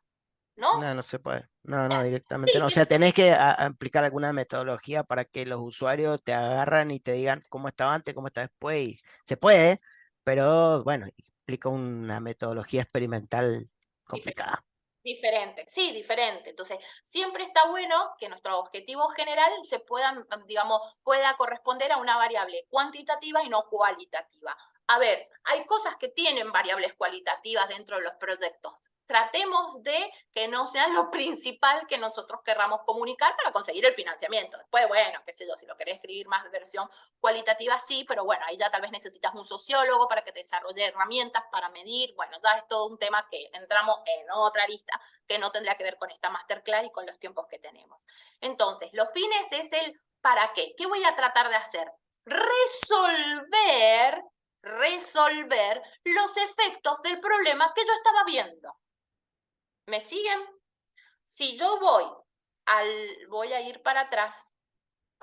¿No? No, no se puede. No, no, Sí, directamente no. O sea, tenés que aplicar alguna metodología para que los usuarios te agarran y te digan cómo estaba antes, cómo está después. Y se puede, pero bueno, implica una metodología experimental diferente. complicada. Diferente, sí, diferente. Entonces, siempre está bueno que nuestro objetivo general se pueda, digamos, pueda corresponder a una variable cuantitativa y no cualitativa. A ver, hay cosas que tienen variables cualitativas dentro de los proyectos. Tratemos de que no sean lo principal que nosotros querramos comunicar para conseguir el financiamiento. Después, bueno, qué sé yo, si lo querés escribir más de versión cualitativa, sí, pero bueno, ahí ya tal vez necesitas un sociólogo para que te desarrolle herramientas para medir. Bueno, ya es todo un tema que entramos en otra arista que no tendría que ver con esta masterclass y con los tiempos que tenemos. Entonces, los fines es el ¿para qué? ¿Qué voy a tratar de hacer? Resolver los efectos del problema que yo estaba viendo. ¿Me siguen? Si yo voy a ir para atrás,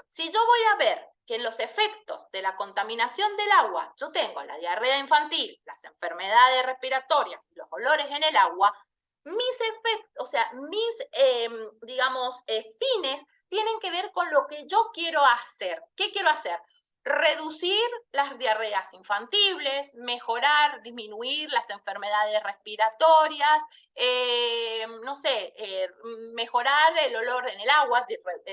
si yo voy a ver que en los efectos de la contaminación del agua yo tengo la diarrea infantil, las enfermedades respiratorias, los olores en el agua, mis efectos, o sea, mis, digamos, fines tienen que ver con lo que yo quiero hacer. ¿Qué quiero hacer? Reducir las diarreas infantiles, mejorar, disminuir las enfermedades respiratorias, no sé, mejorar el olor en el agua,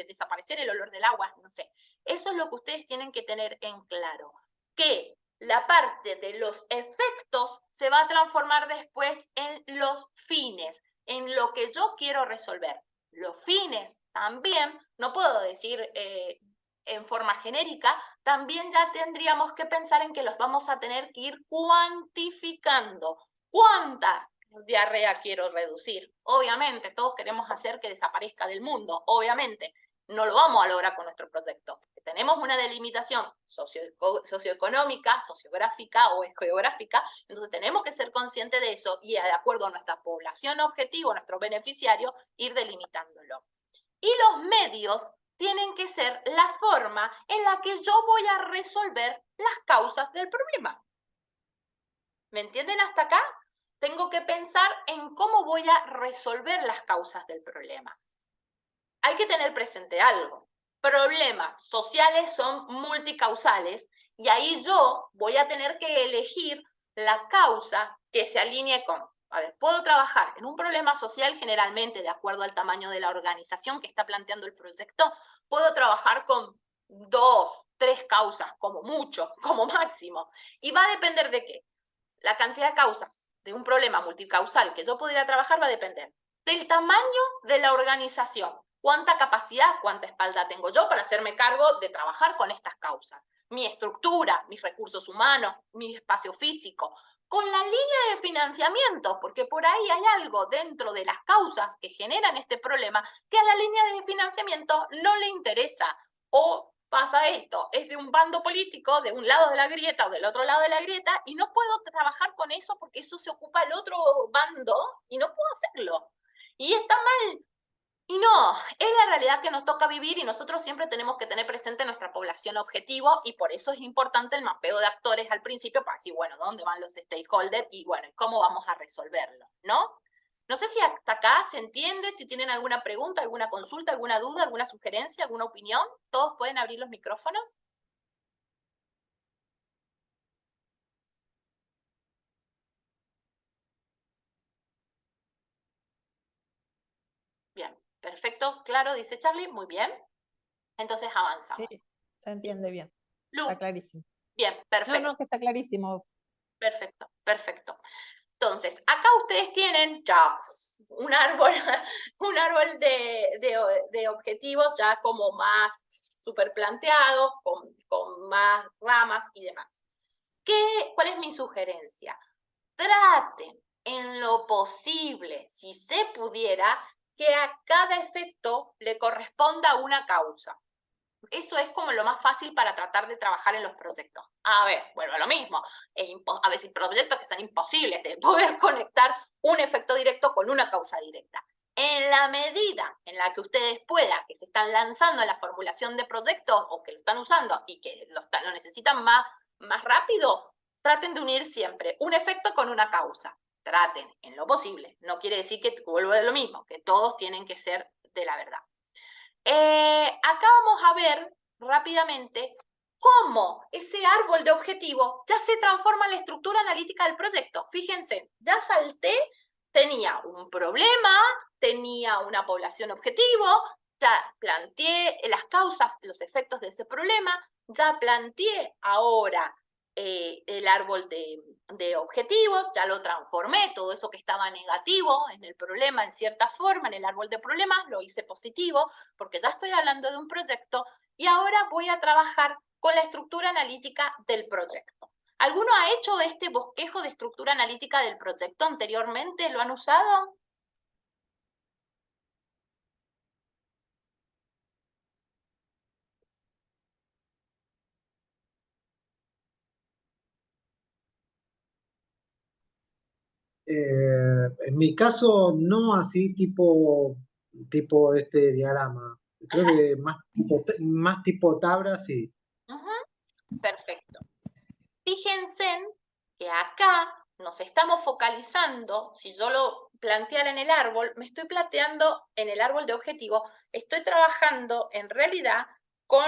desaparecer el olor del agua, no sé. Eso es lo que ustedes tienen que tener en claro, que la parte de los efectos se va a transformar después en los fines, en lo que yo quiero resolver. Los fines también, no puedo decir en forma genérica, también ya tendríamos que pensar en que los vamos a tener que ir cuantificando. ¿Cuánta diarrea quiero reducir? Obviamente, todos queremos hacer que desaparezca del mundo, obviamente. No lo vamos a lograr con nuestro proyecto. Tenemos una delimitación socioeconómica, sociográfica o geográfica, entonces tenemos que ser conscientes de eso y de acuerdo a nuestra población objetivo, nuestro beneficiario, ir delimitándolo. Y los medios tienen que ser la forma en la que yo voy a resolver las causas del problema. ¿Me entienden hasta acá? Tengo que pensar en cómo voy a resolver las causas del problema. Hay que tener presente algo. Problemas sociales son multicausales y ahí yo voy a tener que elegir la causa que se alinee con. A ver, puedo trabajar en un problema social generalmente de acuerdo al tamaño de la organización que está planteando el proyecto. Puedo trabajar con 2, 3 causas como mucho, como máximo. Y va a depender de qué. La cantidad de causas de un problema multicausal que yo podría trabajar va a depender del tamaño de la organización. ¿Cuánta capacidad, cuánta espalda tengo yo para hacerme cargo de trabajar con estas causas? Mi estructura, mis recursos humanos, mi espacio físico. con la línea de financiamiento, porque por ahí hay algo dentro de las causas que generan este problema que a la línea de financiamiento no le interesa. O pasa esto, es de un bando político, de un lado de la grieta o del otro lado de la grieta, y no puedo trabajar con eso porque eso se ocupa el otro bando y no puedo hacerlo. Y está mal. Y no, es la realidad que nos toca vivir y nosotros siempre tenemos que tener presente nuestra población objetivo y por eso es importante el mapeo de actores al principio para decir, bueno, ¿dónde van los stakeholders? Y bueno, ¿cómo vamos a resolverlo? ¿No? No sé si hasta acá se entiende, si tienen alguna pregunta, alguna consulta, alguna duda, alguna sugerencia, alguna opinión. ¿Todos pueden abrir los micrófonos? Bien, perfecto, claro, dice Charlie, muy bien. Entonces avanzamos. Sí, se entiende bien. Lu, Está clarísimo. bien, perfecto. No, que está clarísimo. Perfecto, perfecto. Entonces, acá ustedes tienen ya un árbol, un árbol de objetivos ya como más súper planteado, con más ramas y demás. ¿Cuál es mi sugerencia? Traten en lo posible, si se pudiera, que a cada efecto le corresponda una causa. Eso es como lo más fácil para tratar de trabajar en los proyectos. A ver, vuelvo a lo mismo. A veces hay proyectos que son imposibles de poder conectar un efecto directo con una causa directa. En la medida en la que ustedes puedan, que se están lanzando en la formulación de proyectos o que lo están usando y que lo necesitan más rápido, traten de unir siempre un efecto con una causa. Traten, en lo posible. No quiere decir que vuelvo a lo mismo, que todos tienen que ser de la verdad. Acá vamos a ver rápidamente cómo ese árbol de objetivo ya se transforma en la estructura analítica del proyecto. Fíjense, ya salté, tenía un problema, tenía una población objetivo, ya planteé las causas, los efectos de ese problema, ya planteé ahora el árbol de objetivos, ya lo transformé, todo eso que estaba negativo en el problema, en cierta forma, en el árbol de problemas, lo hice positivo, porque ya estoy hablando de un proyecto, y ahora voy a trabajar con la estructura analítica del proyecto. ¿Alguno ha hecho este bosquejo de estructura analítica del proyecto anteriormente? ¿Lo han usado? En mi caso, no así tipo este diagrama. Creo Ajá. que más tipo tabla, sí. Perfecto. Fíjense que acá nos estamos focalizando, si yo lo planteara en el árbol, me estoy planteando en el árbol de objetivo, estoy trabajando en realidad con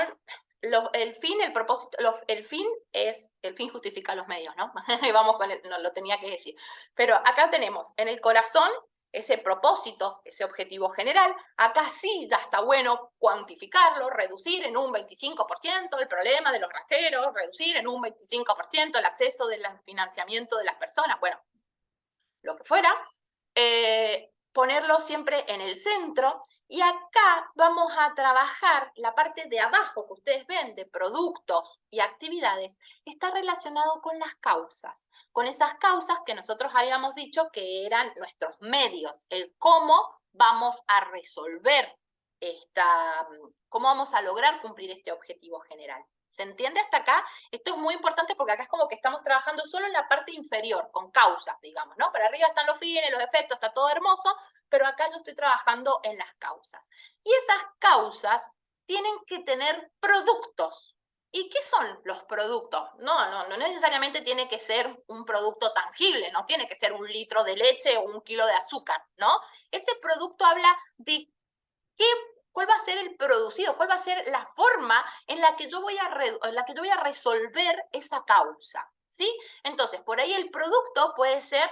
el fin, el propósito, el fin justifica los medios, ¿no? Vamos con no lo tenía que decir. Pero acá tenemos en el corazón ese propósito, ese objetivo general. Acá sí ya está bueno cuantificarlo, reducir en un 25% el problema de los granjeros, reducir en un 25% el acceso del financiamiento de las personas, bueno, lo que fuera, ponerlo siempre en el centro. Y acá vamos a trabajar la parte de abajo que ustedes ven de productos y actividades, está relacionado con las causas, con esas causas que nosotros habíamos dicho que eran nuestros medios, el cómo vamos a resolver cómo vamos a lograr cumplir este objetivo general. ¿Se entiende hasta acá? Esto es muy importante porque acá es como que estamos trabajando solo en la parte inferior, con causas, digamos, ¿no? Para arriba están los fines, los efectos, está todo hermoso, pero acá yo estoy trabajando en las causas. Y esas causas tienen que tener productos. ¿Y qué son los productos? No necesariamente tiene que ser un producto tangible, no tiene que ser un litro de leche o un kilo de azúcar, ¿no? Ese producto habla de cuál va a ser el producido, cuál va a ser la forma en la que yo voy a resolver esa causa, ¿sí? Entonces, por ahí el producto puede ser,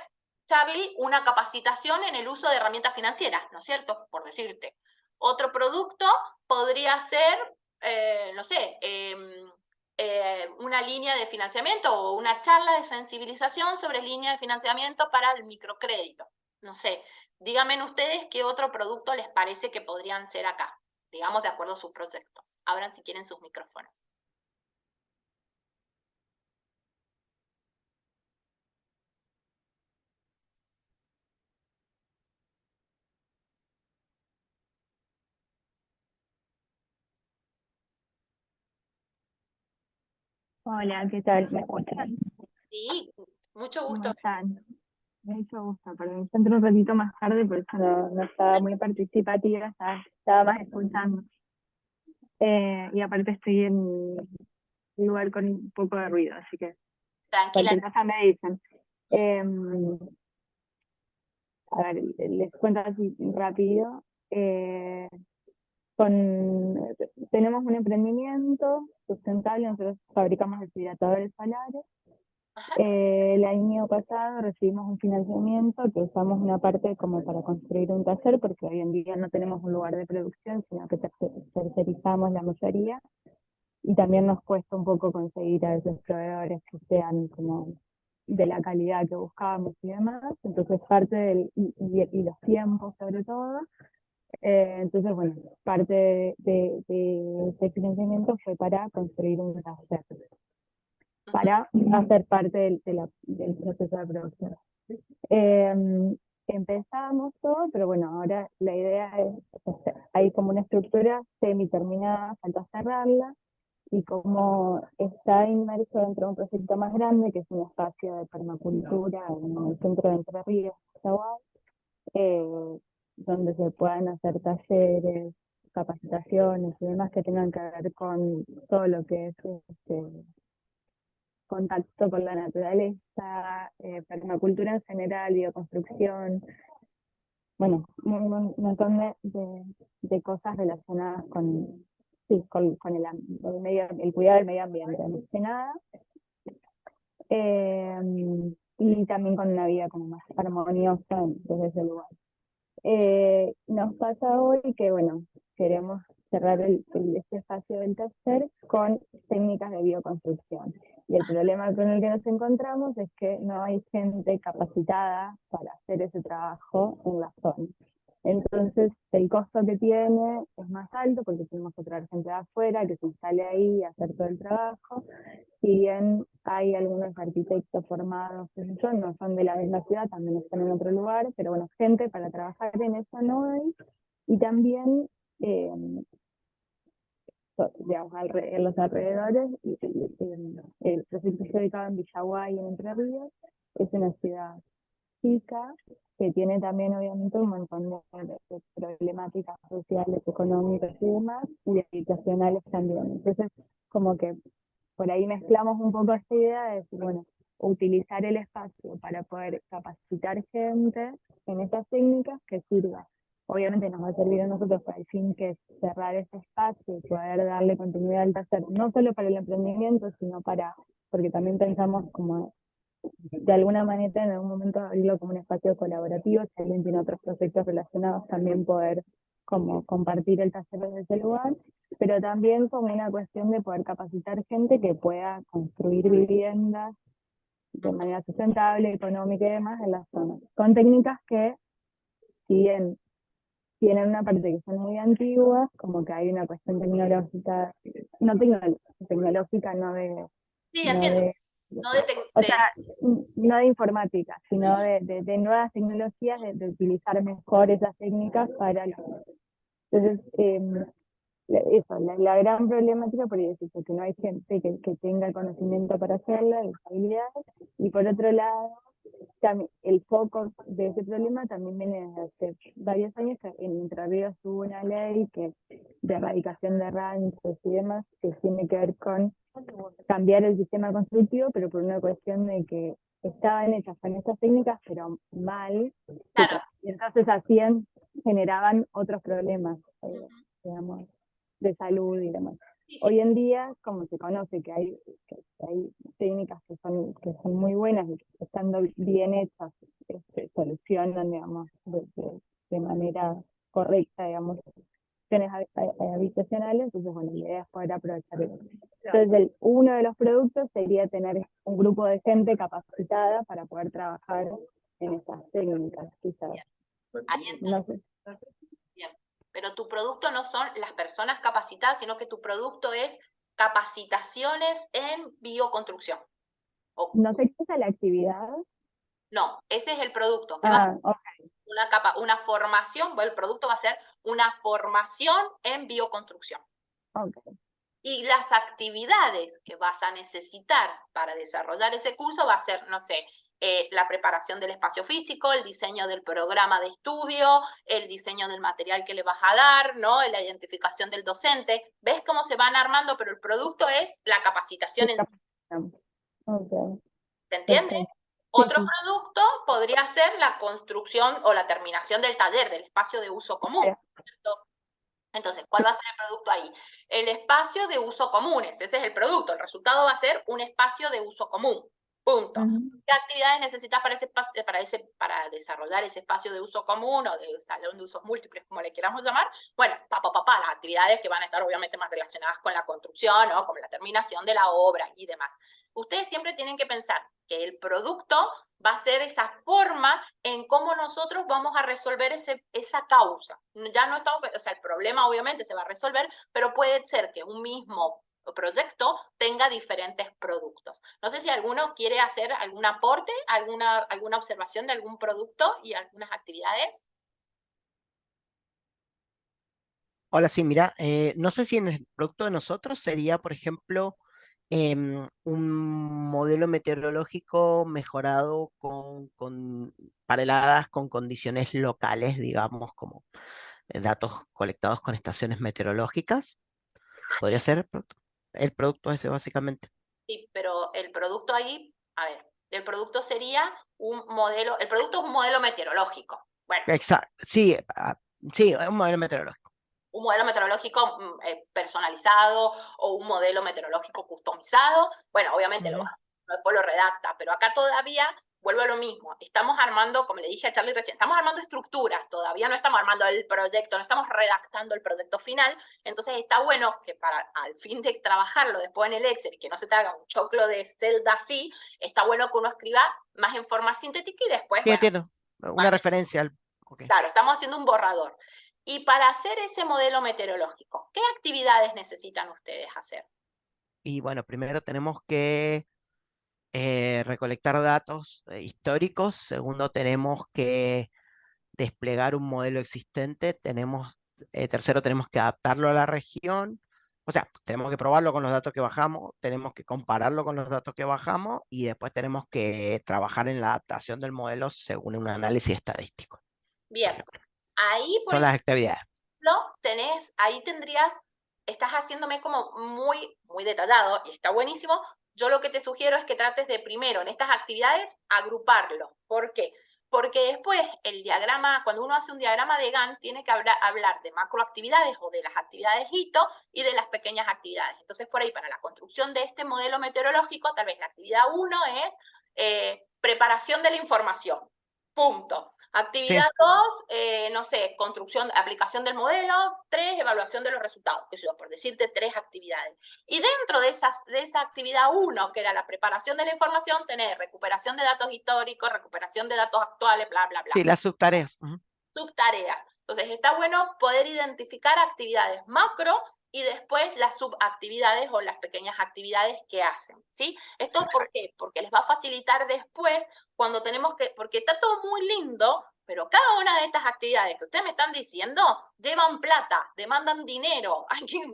Charlie, una capacitación en el uso de herramientas financieras, ¿no es cierto? Por decirte. Otro producto podría ser, no sé, una línea de financiamiento o una charla de sensibilización sobre línea de financiamiento para el microcrédito. No sé, díganme ustedes qué otro producto les parece que podrían ser acá, digamos de acuerdo a sus proyectos. Abran si quieren sus micrófonos. Hola, ¿qué tal? ¿Me escuchan? Sí, mucho ¿Cómo gusto. están? Mucho gusto, perdón. Entré un ratito más tarde, por eso no estaba muy participativa, estaba más escuchando. Y aparte estoy en un lugar con un poco de ruido, así que Tranquila. cualquier cosa me dicen. A ver, les cuento así rápido. Con, tenemos un emprendimiento sustentable, nosotros fabricamos deshidrapadores solares. Ajá. El año pasado recibimos un financiamiento que usamos una parte como para construir un taller, porque hoy en día no tenemos un lugar de producción, sino que tercerizamos la mayoría, y también nos cuesta un poco conseguir a esos proveedores que sean como de la calidad que buscábamos y demás, entonces parte y los tiempos sobre todo. Entonces, bueno, parte de ese financiamiento fue para construir un taller, para hacer parte del proceso de producción. Empezamos todo, pero bueno, ahora la idea es, hay como una estructura semi-terminada, falta cerrarla, y como está inmerso dentro de un proyecto más grande, que es un espacio de permacultura en el centro de Entre Ríos, Chaguay, donde se puedan hacer talleres, capacitaciones y demás que tengan que ver con todo lo que es contacto con la naturaleza, permacultura en general, bioconstrucción, bueno, un montón de cosas relacionadas con, sí, con el cuidado del medio ambiente, más que nada. Y también con una vida como más armoniosa desde ese lugar. Nos pasa hoy que, bueno, queremos cerrar este espacio del taller con técnicas de bioconstrucción. Y el problema con el que nos encontramos es que no hay gente capacitada para hacer ese trabajo en la zona. Entonces, el costo que tiene es más alto porque tenemos que traer gente de afuera que se instale ahí a hacer todo el trabajo. Si bien hay algunos arquitectos formados, qué sé yo, no son de la misma ciudad, también están en otro lugar, pero bueno, gente para trabajar en eso no hay. Y también, digamos, en los alrededores, el proyecto está ubicado en Villaguay, en Entre Ríos, es una ciudad chica, que tiene también obviamente un montón de problemáticas sociales, económicas y demás, y habitacionales también. Entonces, como que por ahí mezclamos un poco esta idea de decir, bueno, utilizar el espacio para poder capacitar gente en estas técnicas que sirva. Obviamente nos va a servir a nosotros para el fin que es cerrar ese espacio y poder darle continuidad al taller, no solo para el emprendimiento, sino para, porque también pensamos como de alguna manera en algún momento abrirlo como un espacio colaborativo, si alguien tiene otros proyectos relacionados, también poder como compartir el taller desde ese lugar, pero también como una cuestión de poder capacitar gente que pueda construir viviendas de manera sustentable, económica y demás en las zonas, con técnicas que, si bien tienen una parte que son muy antiguas, como que hay una cuestión tecnológica, no tecnológica, Sí, no entiendo. de No de, o sea, no de informática, sino de nuevas tecnologías, de utilizar mejor esas técnicas para Entonces, eso, la gran problemática por eso es que no hay gente que tenga el conocimiento para hacerla, las habilidades, y por otro lado, también, el foco de ese problema también viene desde hace varios años, que en Entre Ríos hubo una ley de erradicación de ranchos y demás, que tiene que ver con cambiar el sistema constructivo, pero por una cuestión de que estaban hechas con estas técnicas, pero mal, claro. y entonces generaban otros problemas, digamos, de salud y demás. Sí, sí. Hoy en día, como se conoce que hay técnicas que son muy buenas y que estando bien hechas, solucionan, digamos, de manera correcta, digamos, cuestiones habitacionales, entonces bueno, la idea es poder aprovechar eso. Entonces uno de los productos sería tener un grupo de gente capacitada para poder trabajar en esas técnicas, quizás. Ahí No sé. bien. Pero tu producto no son las personas capacitadas, sino que tu producto es capacitaciones en bioconstrucción. No sé qué es la actividad. No, ese es el producto. Que va a ser Okay. una formación, bueno, el producto va a ser una formación en bioconstrucción. Okay. Y las actividades que vas a necesitar para desarrollar ese curso va a ser, no sé, la preparación del espacio físico, el diseño del programa de estudio, el diseño del material que le vas a dar, ¿no? La identificación del docente. ¿Ves cómo se van armando? Pero el producto es la capacitación en sí. Ok, ¿Se entiende? perfecto. Sí, Otro sí. producto podría ser la construcción o la terminación del taller, del espacio de uso común, ¿cierto? Entonces, ¿cuál va a ser el producto ahí? El espacio de uso comunes, ese es el producto. El resultado va a ser un espacio de uso común. Punto. Ujú. ¿Qué actividades necesitas para desarrollar ese espacio de uso común o de salón de usos múltiples, como le queramos llamar? Bueno, las actividades que van a estar obviamente más relacionadas con la construcción, ¿no? Con la terminación de la obra y demás. Ustedes siempre tienen que pensar que el producto va a ser esa forma en cómo nosotros vamos a resolver esa causa. Ya no estamos, o sea, el problema obviamente se va a resolver, pero puede ser que un mismo proyecto tenga diferentes productos. No sé si alguno quiere hacer algún aporte, alguna observación de algún producto y algunas actividades. Hola, sí, mira, no sé si en el producto de nosotros sería, por ejemplo, un modelo meteorológico mejorado para heladas con condiciones locales, digamos, como datos colectados con estaciones meteorológicas. Podría ser el producto ese, básicamente. Sí, pero el producto ahí, a ver, el producto sería un modelo, el producto es un modelo meteorológico. Bueno, Exacto, sí, sí, un modelo meteorológico. un modelo meteorológico personalizado o un modelo meteorológico customizado. Bueno, obviamente después lo redacta, pero acá todavía vuelvo a lo mismo. Estamos armando, como le dije a Charlie recién, estamos armando estructuras, todavía no estamos armando el proyecto, no estamos redactando el proyecto final. Entonces está bueno que al fin de trabajarlo después en el Excel y que no se te haga un choclo de celda así, está bueno que uno escriba más en forma sintética y después, Sí, bueno, entiendo. Una referencia al... ok. claro, estamos haciendo un borrador. Y para hacer ese modelo meteorológico, ¿qué actividades necesitan ustedes hacer? Y bueno, primero tenemos que recolectar datos históricos. Segundo, tenemos que desplegar un modelo existente. Tercero, tenemos que adaptarlo a la región. O sea, tenemos que probarlo con los datos que bajamos, tenemos que compararlo con los datos que bajamos y después tenemos que trabajar en la adaptación del modelo según un análisis estadístico, por Bien, ejemplo. ahí, por Son las actividades. ahí tendrías, estás haciéndome como muy, muy detallado y está buenísimo. Yo lo que te sugiero es que trates de primero en estas actividades agruparlo. ¿Por qué? Porque después el diagrama, cuando uno hace un diagrama de Gantt, tiene que hablar de macroactividades o de las actividades hito y de las pequeñas actividades. Entonces, por ahí, para la construcción de este modelo meteorológico, tal vez la actividad 1 es preparación de la información. Punto. Sí, Actividad 2, no sé, construcción, aplicación del modelo. 3, evaluación de los resultados, que yo, por decirte 3 actividades. Y dentro de esa actividad 1, que era la preparación de la información, tenés recuperación de datos históricos, recuperación de datos actuales, bla, bla, bla. sí, las subtareas. Subtareas. Entonces está bueno poder identificar actividades macro y después las subactividades o las pequeñas actividades que hacen, ¿sí? ¿Esto por qué? Porque les va a facilitar después cuando tenemos que, porque está todo muy lindo, pero cada una de estas actividades que ustedes me están diciendo llevan plata, demandan dinero.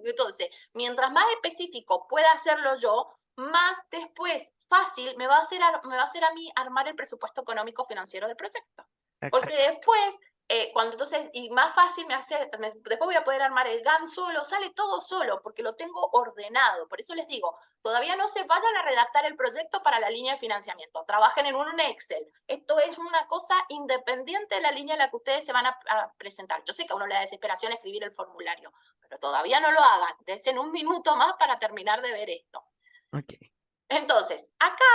Entonces, mientras más específico pueda hacerlo yo, más después fácil me va a hacer a mí armar el presupuesto económico financiero del proyecto. Porque Exacto. después cuando entonces, y más fácil después voy a poder armar el Gantt solo, sale todo solo, porque lo tengo ordenado. Por eso les digo, todavía no se vayan a redactar el proyecto para la línea de financiamiento, trabajen en un Excel. Esto es una cosa independiente de la línea en la que ustedes se van a presentar. Yo sé que a uno le da desesperación escribir el formulario, pero todavía no lo hagan. Dense un minuto más para terminar de ver esto. Okay. Entonces, acá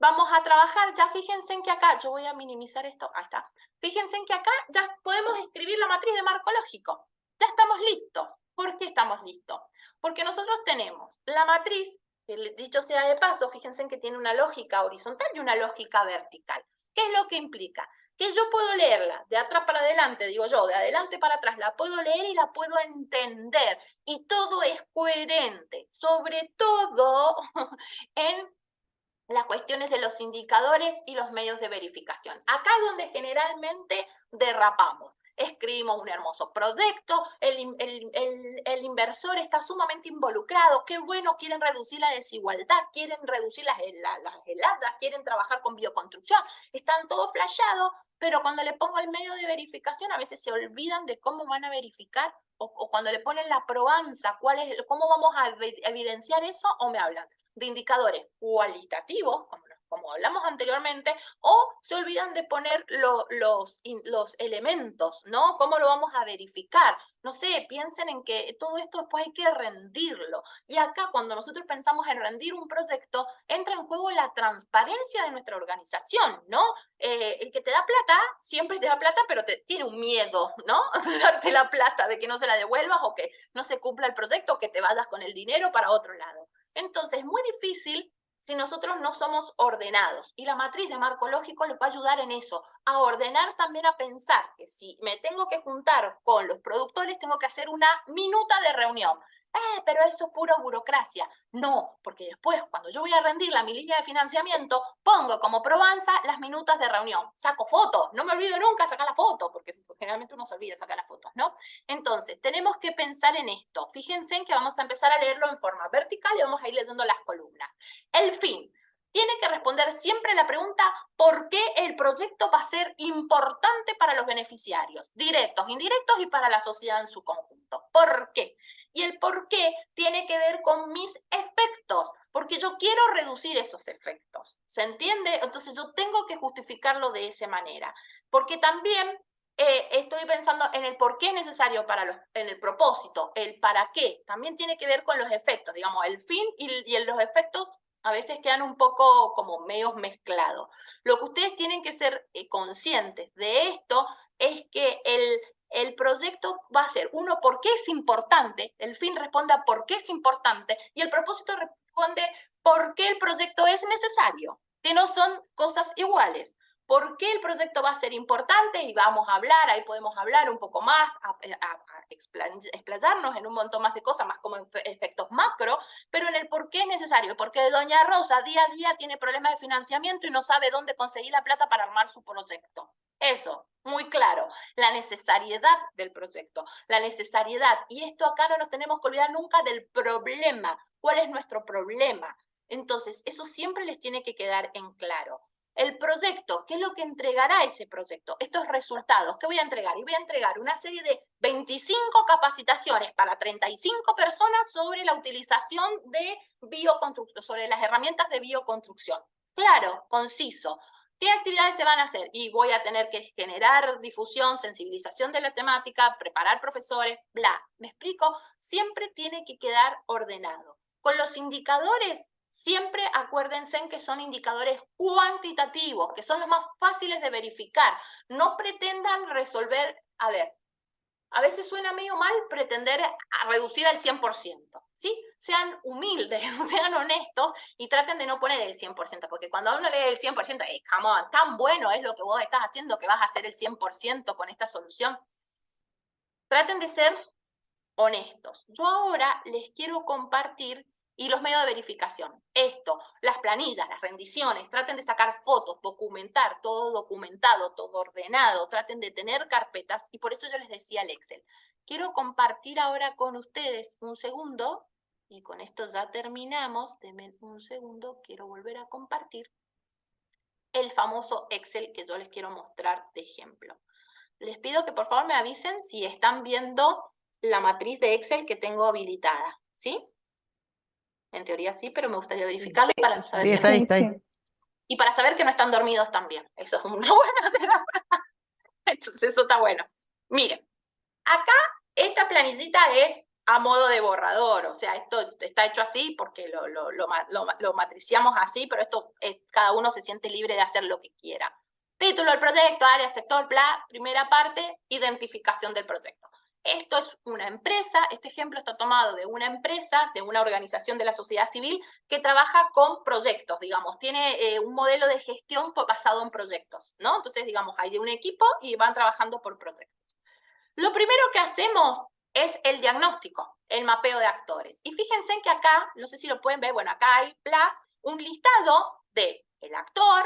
vamos a trabajar, ya fíjense en que acá, yo voy a minimizar esto, ahí está. Fíjense en que acá ya podemos escribir la matriz de marco lógico. Ya estamos listos. ¿Por qué estamos listos? Porque nosotros tenemos la matriz, que dicho sea de paso, fíjense en que tiene una lógica horizontal y una lógica vertical. ¿Qué es lo que implica? Que yo puedo leerla de atrás para adelante, digo yo, de adelante para atrás, la puedo leer y la puedo entender. Y todo es coherente, sobre todo en las cuestiones de los indicadores y los medios de verificación. Acá es donde generalmente derrapamos. escribimos un hermoso proyecto, el inversor está sumamente involucrado, qué bueno, quieren reducir la desigualdad, quieren reducir las heladas, quieren trabajar con bioconstrucción, están todos flasheados, pero cuando le pongo el medio de verificación a veces se olvidan de cómo van a verificar, o cuando le ponen la probanza, cómo vamos a evidenciar eso, o me hablan de indicadores cualitativos, como hablamos anteriormente, o se olvidan de poner los elementos, ¿no? ¿Cómo lo vamos a verificar? No sé, piensen en que todo esto después hay que rendirlo. Y acá, cuando nosotros pensamos en rendir un proyecto, entra en juego la transparencia de nuestra organización, ¿no? El que te da plata, siempre te da plata, pero tiene un miedo, ¿no? De darte la plata, de que no se la devuelvas o que no se cumpla el proyecto o que te vayas con el dinero para otro lado. Entonces, es muy difícil si nosotros no somos ordenados. Y la matriz de marco lógico les va a ayudar en eso, a ordenar también, a pensar que si me tengo que juntar con los productores, tengo que hacer una minuta de reunión. Pero eso es pura burocracia. No, porque después, cuando yo voy a rendir mi línea de financiamiento, pongo como probanza las minutas de reunión. Saco fotos, no me olvido nunca sacar la foto, porque generalmente uno se olvida sacar las fotos, ¿no? Entonces, tenemos que pensar en esto. Fíjense en que vamos a empezar a leerlo en forma vertical y vamos a ir leyendo las columnas. El fin. Tiene que responder siempre la pregunta ¿por qué el proyecto va a ser importante para los beneficiarios, directos, indirectos y para la sociedad en su conjunto? ¿Por qué? Y el por qué tiene que ver con mis efectos, porque yo quiero reducir esos efectos. ¿Se entiende? Entonces yo tengo que justificarlo de esa manera, porque también estoy pensando en el por qué es necesario en el propósito, el para qué. También tiene que ver con los efectos, digamos, el fin y los efectos a veces quedan un poco como medios mezclados. Lo que ustedes tienen que ser conscientes de esto es que el proyecto va a ser, uno, por qué es importante, el fin responde a por qué es importante, y el propósito responde por qué el proyecto es necesario, que no son cosas iguales. ¿Por qué el proyecto va a ser importante? Y vamos a hablar, ahí podemos hablar un poco más, explayarnos en un montón más de cosas, más como efectos macro, pero en el por qué es necesario, porque doña Rosa día a día tiene problemas de financiamiento y no sabe dónde conseguir la plata para armar su proyecto. Eso, muy claro, la necesariedad del proyecto, la necesariedad. Y esto acá no nos tenemos que olvidar nunca del problema. ¿Cuál es nuestro problema? Entonces, eso siempre les tiene que quedar en claro. El proyecto, ¿qué es lo que entregará ese proyecto? Estos resultados, ¿qué voy a entregar? Y voy a entregar una serie de 25 capacitaciones para 35 personas sobre la utilización de bioconstrucción, sobre las herramientas de bioconstrucción. Claro, conciso. ¿Qué actividades se van a hacer? Y voy a tener que generar difusión, sensibilización de la temática, preparar profesores, bla. ¿Me explico? Siempre tiene que quedar ordenado. Con los indicadores, siempre acuérdense en que son indicadores cuantitativos, que son los más fáciles de verificar. No pretendan resolver, a veces suena medio mal pretender reducir al 100%, ¿sí? Sean humildes, sean honestos y traten de no poner el 100%, porque cuando uno lee el 100%, come on, tan bueno es lo que vos estás haciendo que vas a hacer el 100% con esta solución. Traten de ser honestos. Yo ahora les quiero compartir y los medios de verificación. Esto, las planillas, las rendiciones, traten de sacar fotos, documentar, todo documentado, todo ordenado, traten de tener carpetas y por eso yo les decía el Excel. Quiero compartir ahora con ustedes un segundo y con esto ya terminamos. Denme un segundo, quiero volver a compartir el famoso Excel que yo les quiero mostrar de ejemplo. Les pido que por favor me avisen si están viendo la matriz de Excel que tengo habilitada, ¿sí? En teoría sí, pero me gustaría verificarlo para saber Sí, que está ahí, está ahí. y para saber que no están dormidos también. Eso es una buena terapia. Entonces eso está bueno. Miren, acá esta planillita es a modo de borrador, o sea, esto está hecho así porque lo matriciamos así, pero esto cada uno se siente libre de hacer lo que quiera. Título del proyecto, área, sector, bla, primera parte, identificación del proyecto. Esto es una empresa, este ejemplo está tomado de una empresa, de una organización de la sociedad civil que trabaja con proyectos, digamos, tiene un modelo de gestión basado en proyectos, ¿no? Entonces, digamos, hay un equipo y van trabajando por proyectos. Lo primero que hacemos es el diagnóstico, el mapeo de actores. Y fíjense en que acá, no sé si lo pueden ver, bueno, acá hay un listado de el actor,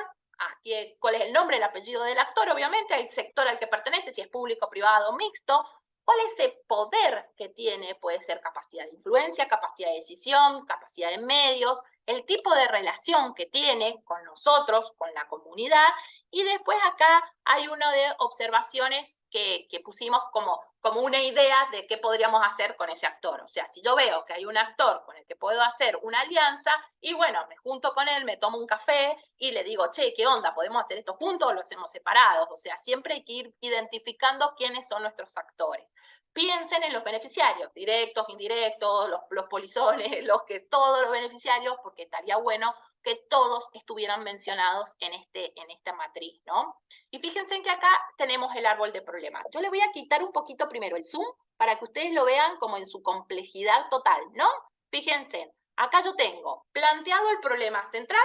cuál es el nombre, el apellido del actor, obviamente, el sector al que pertenece, si es público, privado, mixto, cuál es el poder que tiene, puede ser capacidad de influencia, capacidad de decisión, capacidad de medios, el tipo de relación que tiene con nosotros, con la comunidad, y después acá hay una de observaciones que pusimos como una idea de qué podríamos hacer con ese actor. O sea, si yo veo que hay un actor con el que puedo hacer una alianza, y bueno, me junto con él, me tomo un café y le digo, che, ¿qué onda? ¿Podemos hacer esto juntos o lo hacemos separados? O sea, siempre hay que ir identificando quiénes son nuestros actores. Piensen en los beneficiarios, directos, indirectos, los polizones, todos los beneficiarios, porque estaría bueno que todos estuvieran mencionados en esta matriz, ¿no? Y fíjense en que acá tenemos el árbol de problemas. Yo le voy a quitar un poquito primero el zoom para que ustedes lo vean como en su complejidad total, ¿no? Fíjense, acá yo tengo planteado el problema central,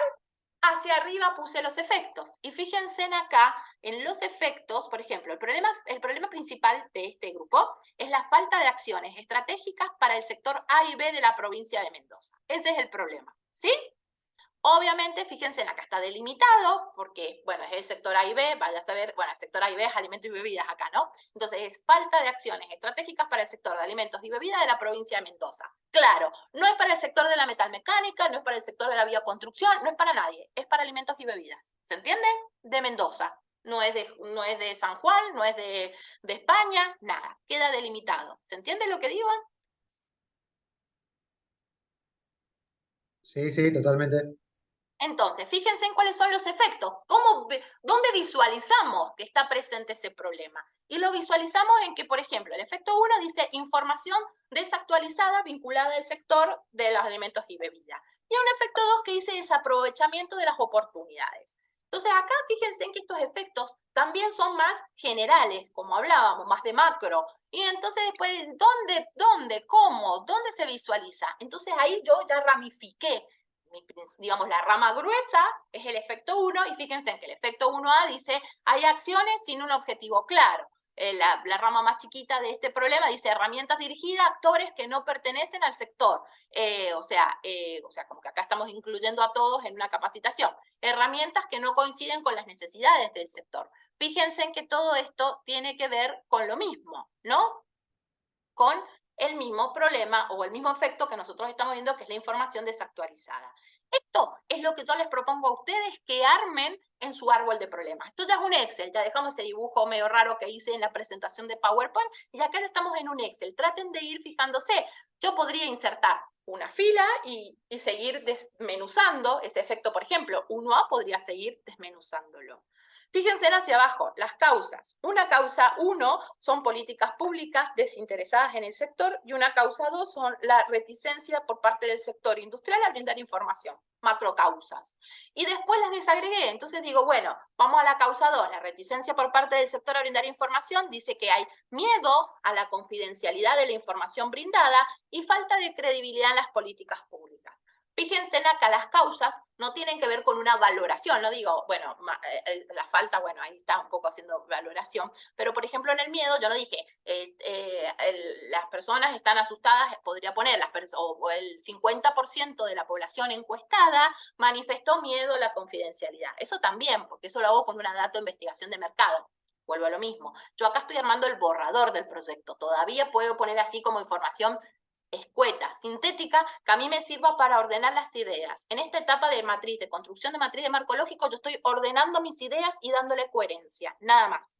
hacia arriba puse los efectos. Y fíjense en acá, en los efectos, por ejemplo, el problema principal de este grupo es la falta de acciones estratégicas para el sector A y B de la provincia de Mendoza. Ese es el problema, ¿sí? Obviamente, fíjense, acá está delimitado, porque, bueno, es el sector A y B, vaya a saber, bueno, el sector A y B es alimentos y bebidas acá, ¿no? Entonces, es falta de acciones estratégicas para el sector de alimentos y bebidas de la provincia de Mendoza. Claro, no es para el sector de la metalmecánica, no es para el sector de la bioconstrucción, no es para nadie, es para alimentos y bebidas. ¿Se entiende? De Mendoza. No es de San Juan, no es de España, nada. Queda delimitado. ¿Se entiende lo que digo? Sí, sí, totalmente. Entonces, fíjense en cuáles son los efectos, dónde visualizamos que está presente ese problema. Y lo visualizamos en que, por ejemplo, el efecto 1 dice información desactualizada vinculada al sector de los alimentos y bebidas. Y un efecto 2 que dice desaprovechamiento de las oportunidades. Entonces, acá fíjense en que estos efectos también son más generales, como hablábamos, más de macro. Y entonces después, ¿dónde, cómo, dónde se visualiza? Entonces ahí yo ya ramifiqué. Digamos, la rama gruesa es el efecto 1, y fíjense en que el efecto 1A dice, hay acciones sin un objetivo claro. La rama más chiquita de este problema dice, herramientas dirigidas a actores que no pertenecen al sector. O sea, como que acá estamos incluyendo a todos en una capacitación. Herramientas que no coinciden con las necesidades del sector. Fíjense en que todo esto tiene que ver con lo mismo, ¿no? Con el mismo problema o el mismo efecto que nosotros estamos viendo, que es la información desactualizada. Esto es lo que yo les propongo a ustedes que armen en su árbol de problemas. Esto ya es un Excel, ya dejamos ese dibujo medio raro que hice en la presentación de PowerPoint, y acá ya estamos en un Excel. Traten de ir fijándose. Yo podría insertar una fila y seguir desmenuzando ese efecto, por ejemplo. 1A podría seguir desmenuzándolo. Fíjense hacia abajo, las causas. Una causa 1 son políticas públicas desinteresadas en el sector, y una causa 2 son la reticencia por parte del sector industrial a brindar información, macrocausas. Y después las desagregué, entonces digo, bueno, vamos a la causa 2, la reticencia por parte del sector a brindar información, dice que hay miedo a la confidencialidad de la información brindada y falta de credibilidad en las políticas públicas. Fíjense acá, las causas no tienen que ver con una valoración, no digo, bueno, la falta, bueno, ahí está un poco haciendo valoración, pero por ejemplo en el miedo yo no dije, las personas están asustadas, podría poner, o el 50% de la población encuestada manifestó miedo a la confidencialidad. Eso también, porque eso lo hago con una data de investigación de mercado. Vuelvo a lo mismo. Yo acá estoy armando el borrador del proyecto. Todavía puedo poner así como información escueta, sintética, que a mí me sirva para ordenar las ideas. En esta etapa de matriz, de construcción de matriz de marco lógico, yo estoy ordenando mis ideas y dándole coherencia, nada más.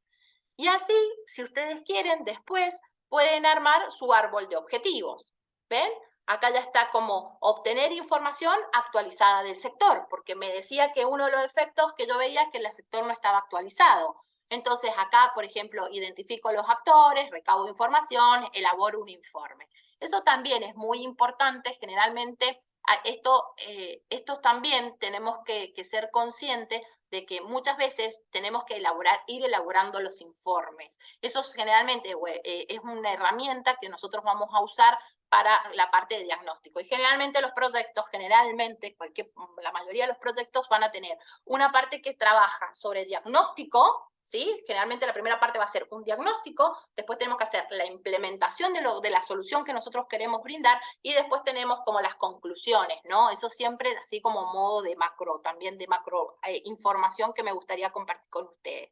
Y así, si ustedes quieren, después pueden armar su árbol de objetivos. ¿Ven? Acá ya está como obtener información actualizada del sector, porque me decía que uno de los efectos que yo veía es que el sector no estaba actualizado. Entonces acá, por ejemplo, identifico los actores, recaudo información, elaboro un informe. Eso también es muy importante. Generalmente, estos también tenemos que ser conscientes de que muchas veces tenemos que ir elaborando los informes. Eso generalmente es una herramienta que nosotros vamos a usar para la parte de diagnóstico. Y generalmente los proyectos, la mayoría de los proyectos van a tener una parte que trabaja sobre diagnóstico, ¿sí? Generalmente la primera parte va a ser un diagnóstico, después tenemos que hacer la implementación de la solución que nosotros queremos brindar y después tenemos como las conclusiones, ¿no? Eso siempre así como modo de macro, también de macro información que me gustaría compartir con ustedes.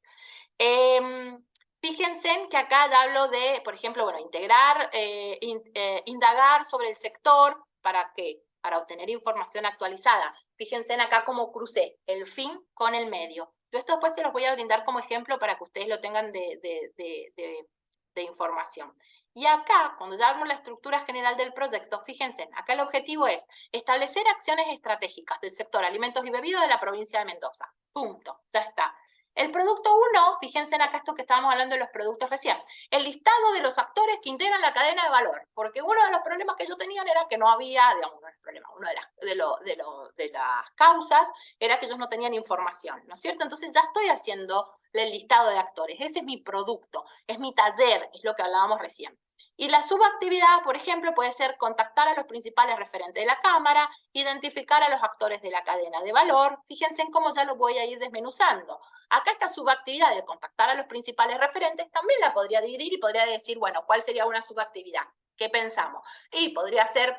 Fíjense en que acá ya hablo de, por ejemplo, bueno, integrar, indagar sobre el sector, ¿para qué? Para obtener información actualizada. Fíjense en acá cómo crucé el fin con el medio. Yo esto después se los voy a brindar como ejemplo para que ustedes lo tengan de información. Y acá, cuando ya vemos la estructura general del proyecto, fíjense, acá el objetivo es establecer acciones estratégicas del sector alimentos y bebidas de la provincia de Mendoza. Punto, ya está. El producto 1, fíjense en acá esto que estábamos hablando de los productos recién, el listado de los actores que integran la cadena de valor, porque uno de los problemas que ellos tenían era que no había, digamos, no es problema, una de las causas era que ellos no tenían información, ¿no es cierto? Entonces ya estoy haciendo el listado de actores, ese es mi producto, es mi taller, es lo que hablábamos recién. Y la subactividad, por ejemplo, puede ser contactar a los principales referentes de la Cámara, identificar a los actores de la cadena de valor. Fíjense en cómo ya lo voy a ir desmenuzando. Acá esta subactividad de contactar a los principales referentes también la podría dividir y podría decir, bueno, ¿cuál sería una subactividad? ¿Qué pensamos? Y podría ser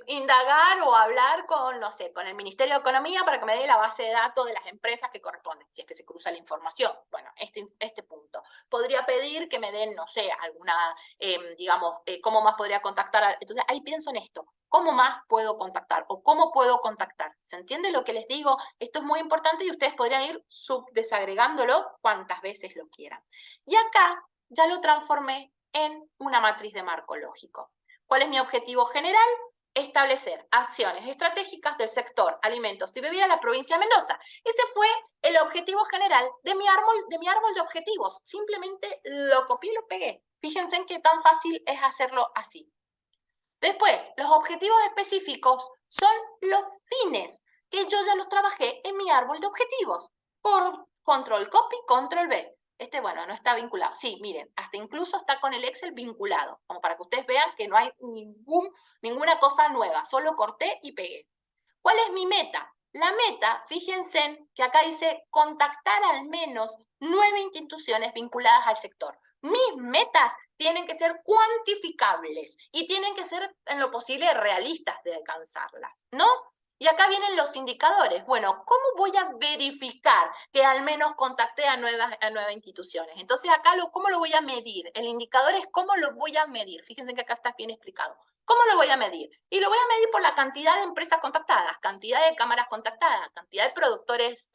indagar o hablar con, no sé, con el Ministerio de Economía para que me dé la base de datos de las empresas que corresponden, si es que se cruza la información. Bueno, este punto. Podría pedir que me den, no sé, alguna, digamos, cómo más podría contactar. Entonces, ahí pienso en esto. ¿Cómo más puedo contactar? ¿O cómo puedo contactar? ¿Se entiende lo que les digo? Esto es muy importante y ustedes podrían ir desagregándolo cuantas veces lo quieran. Y acá ya lo transformé en una matriz de marco lógico. ¿Cuál es mi objetivo general? Establecer acciones estratégicas del sector alimentos y bebidas de la provincia de Mendoza. Ese fue el objetivo general de mi árbol de objetivos. Simplemente lo copié y lo pegué. Fíjense en qué tan fácil es hacerlo así. Después, los objetivos específicos son los fines, que yo ya los trabajé en mi árbol de objetivos. Por control copy, control V. Bueno, no está vinculado. Sí, miren, hasta incluso está con el Excel vinculado, como para que ustedes vean que no hay ninguna cosa nueva, solo corté y pegué. ¿Cuál es mi meta? La meta, fíjense que acá dice contactar al menos 9 instituciones vinculadas al sector. Mis metas tienen que ser cuantificables y tienen que ser en lo posible realistas de alcanzarlas, ¿no? Y acá vienen los indicadores. Bueno, ¿cómo voy a verificar que al menos contacté a nuevas instituciones? Entonces acá, ¿cómo lo voy a medir? El indicador es cómo lo voy a medir. Fíjense que acá está bien explicado. ¿Cómo lo voy a medir? Y lo voy a medir por la cantidad de empresas contactadas, cantidad de cámaras contactadas, cantidad de productores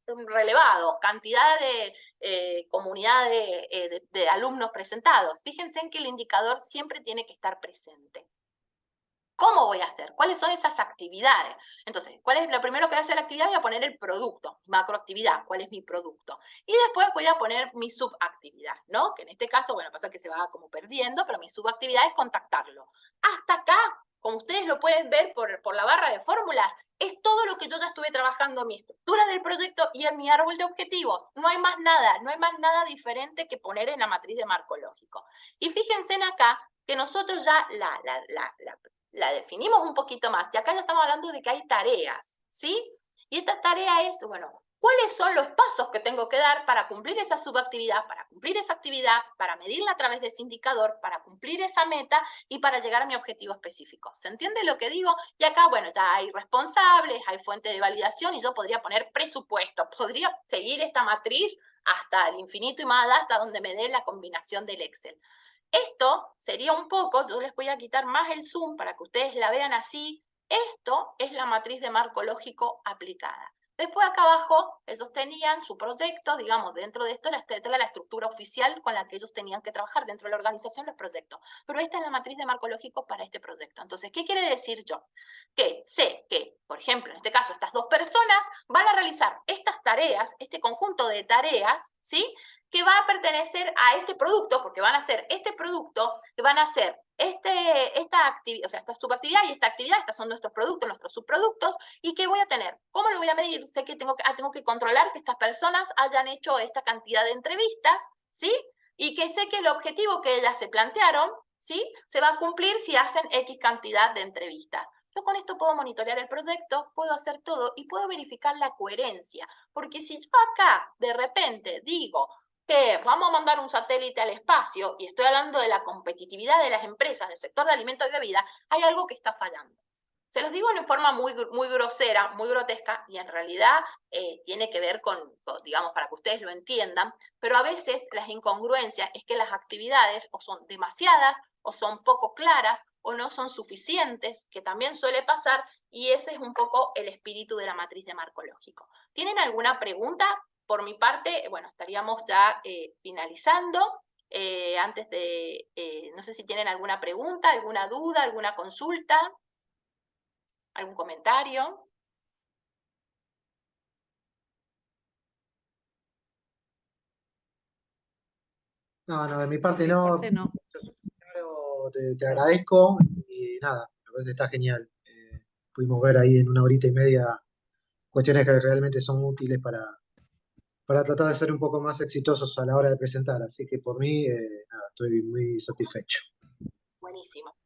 relevados, cantidad de comunidad de alumnos presentados. Fíjense en que el indicador siempre tiene que estar presente. ¿Cómo voy a hacer? ¿Cuáles son esas actividades? Entonces, ¿cuál es lo primero que voy a hacer la actividad? Voy a poner el producto, macroactividad, ¿cuál es mi producto? Y después voy a poner mi subactividad, ¿no? Que en este caso, bueno, pasa que se va como perdiendo, pero mi subactividad es contactarlo. Hasta acá, como ustedes lo pueden ver por la barra de fórmulas, es todo lo que yo ya estuve trabajando en mi estructura del proyecto y en mi árbol de objetivos. No hay más nada diferente que poner en la matriz de marco lógico. Y fíjense en acá que nosotros ya la definimos un poquito más, y acá ya estamos hablando de que hay tareas, ¿sí? Y esta tarea es, bueno, ¿cuáles son los pasos que tengo que dar para cumplir esa subactividad, para cumplir esa actividad, para medirla a través de ese indicador, para cumplir esa meta y para llegar a mi objetivo específico? ¿Se entiende lo que digo? Y acá, bueno, ya hay responsables, hay fuente de validación y yo podría poner presupuesto, podría seguir esta matriz hasta el infinito y más hasta donde me dé la combinación del Excel. Esto sería un poco, yo les voy a quitar más el zoom para que ustedes la vean así. Esto es la matriz de marco lógico aplicada. Después acá abajo ellos tenían su proyecto, digamos, dentro de esto era la estructura oficial con la que ellos tenían que trabajar dentro de la organización los proyectos. Pero esta es la matriz de marco lógico para este proyecto. Entonces, ¿qué quiere decir yo? Que sé que, por ejemplo, en este caso, estas dos personas van a realizar estas tareas, este conjunto de tareas, ¿sí? Que va a pertenecer a este producto, porque van a hacer este producto, que van a hacer esta actividad, o sea, esta subactividad y esta actividad, estos son nuestros productos, nuestros subproductos, y que voy a tener. ¿Cómo lo voy a medir? Sé que tengo que controlar que estas personas hayan hecho esta cantidad de entrevistas, ¿sí? Y que sé que el objetivo que ellas se plantearon, ¿sí? Se va a cumplir si hacen X cantidad de entrevistas. Yo con esto puedo monitorear el proyecto, puedo hacer todo y puedo verificar la coherencia. Porque si yo acá de repente digo que vamos a mandar un satélite al espacio, y estoy hablando de la competitividad de las empresas del sector de alimentos y bebida, hay algo que está fallando. Se los digo en forma muy grosera, muy grotesca, y en realidad tiene que ver con, digamos, para que ustedes lo entiendan, pero a veces las incongruencias es que las actividades o son demasiadas, o son poco claras, o no son suficientes, que también suele pasar, y ese es un poco el espíritu de la matriz de marco lógico. ¿Tienen alguna pregunta? Por mi parte, bueno, estaríamos ya finalizando. Antes de, no sé si tienen alguna pregunta, alguna duda, alguna consulta. ¿Algún comentario? No, de mi parte De mi no. parte no. Claro, te agradezco y nada, me parece que está genial. Pudimos ver ahí en 1 horita y media cuestiones que realmente son útiles para tratar de ser un poco más exitosos a la hora de presentar. Así que por mí, nada, estoy muy satisfecho. Buenísimo.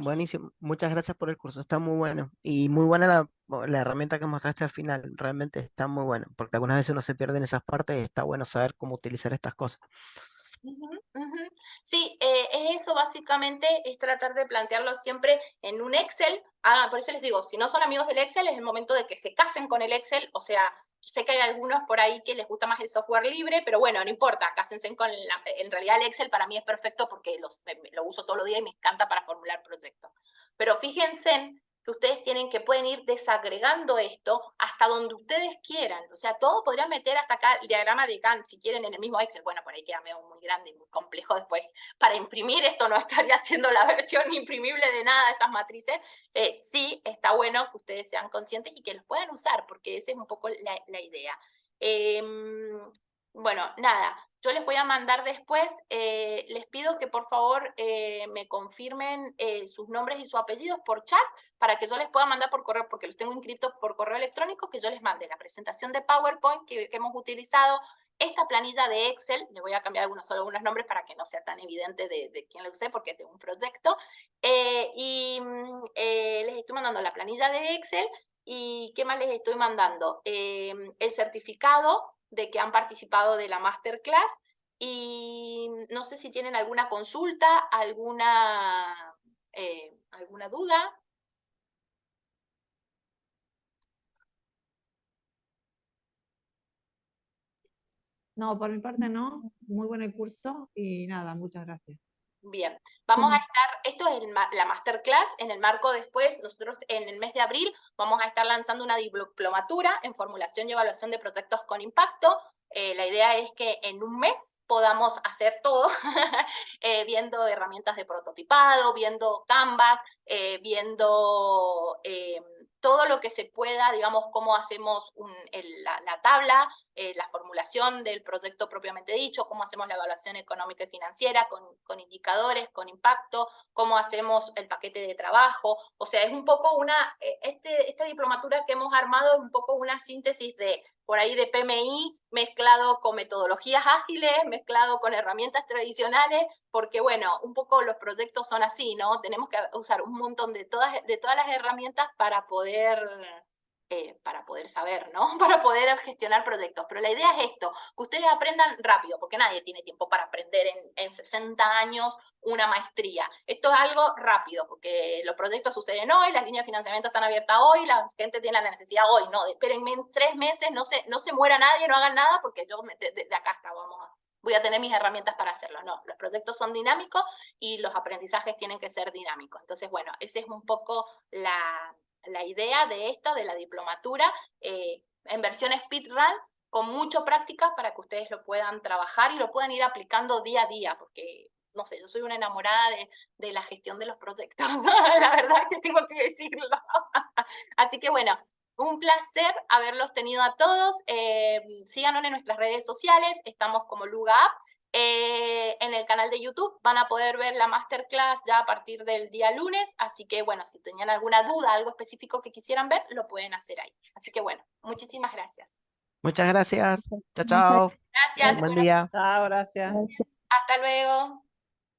Buenísimo. Muchas gracias por el curso. Está muy bueno. Y muy buena la herramienta que mostraste al final. Realmente está muy bueno. Porque algunas veces uno se pierde en esas partes y está bueno saber cómo utilizar estas cosas. Sí, es eso básicamente, es tratar de plantearlo siempre en un Excel. Por eso les digo, si no son amigos del Excel, es el momento de que se casen con el Excel. O sea, sé que hay algunos por ahí que les gusta más el software libre, pero bueno, no importa, cásense con en realidad el Excel para mí es perfecto porque lo uso todos los días y me encanta para formular proyectos. Pero fíjense en que ustedes pueden ir desagregando esto hasta donde ustedes quieran. O sea, todo podrían meter hasta acá el diagrama de Gantt, si quieren, en el mismo Excel. Bueno, por ahí queda medio muy grande y muy complejo después. Para imprimir esto no estaría haciendo la versión imprimible de nada de estas matrices. Sí, está bueno que ustedes sean conscientes y que los puedan usar, porque esa es un poco la idea. Bueno, nada, yo les voy a mandar después, les pido que por favor me confirmen sus nombres y sus apellidos por chat para que yo les pueda mandar por correo, porque los tengo inscritos por correo electrónico, que yo les mande la presentación de PowerPoint que hemos utilizado, esta planilla de Excel, le voy a cambiar solo algunos nombres para que no sea tan evidente de quién lo usé, porque es de un proyecto, les estoy mandando la planilla de Excel, y ¿qué más les estoy mandando? El certificado de que han participado de la masterclass, y no sé si tienen alguna consulta, alguna duda. No, por mi parte no. Muy bueno el curso y nada, muchas gracias. Bien, vamos a estar, esto es la masterclass, en el marco después, nosotros en el mes de abril vamos a estar lanzando una diplomatura en formulación y evaluación de proyectos con impacto. La idea es que en un mes podamos hacer todo, viendo herramientas de prototipado, viendo Canvas, viendo todo lo que se pueda, digamos, cómo hacemos la tabla, la formulación del proyecto propiamente dicho, cómo hacemos la evaluación económica y financiera con indicadores, con impacto, cómo hacemos el paquete de trabajo. O sea, es un poco esta diplomatura que hemos armado es un poco una síntesis de, por ahí, de PMI mezclado con metodologías ágiles, mezclado con herramientas tradicionales, porque bueno, un poco los proyectos son así, ¿no? Tenemos que usar un montón de todas las herramientas para poder saber, ¿no? Para poder gestionar proyectos. Pero la idea es esto, que ustedes aprendan rápido, porque nadie tiene tiempo para aprender en 60 años una maestría. Esto es algo rápido, porque los proyectos suceden hoy, las líneas de financiamiento están abiertas hoy, la gente tiene la necesidad hoy, no, espérenme en 3 meses, no se muera nadie, no hagan nada, porque yo de acá hasta voy a tener mis herramientas para hacerlo. No, los proyectos son dinámicos y los aprendizajes tienen que ser dinámicos. Entonces, bueno, esa es un poco la idea de esto, de la diplomatura, en versión speedrun, con mucha práctica para que ustedes lo puedan trabajar y lo puedan ir aplicando día a día, porque, no sé, yo soy una enamorada de la gestión de los proyectos, la verdad que tengo que decirlo. Así que bueno, un placer haberlos tenido a todos. Síganos en nuestras redes sociales, estamos como LugaApp. En el canal de YouTube van a poder ver la masterclass ya a partir del día lunes, así que bueno, si tenían alguna duda, algo específico que quisieran ver, lo pueden hacer ahí. Así que bueno, muchísimas gracias. Muchas gracias. Chao, chao. Gracias. Buen día. Chao, gracias. Hasta luego.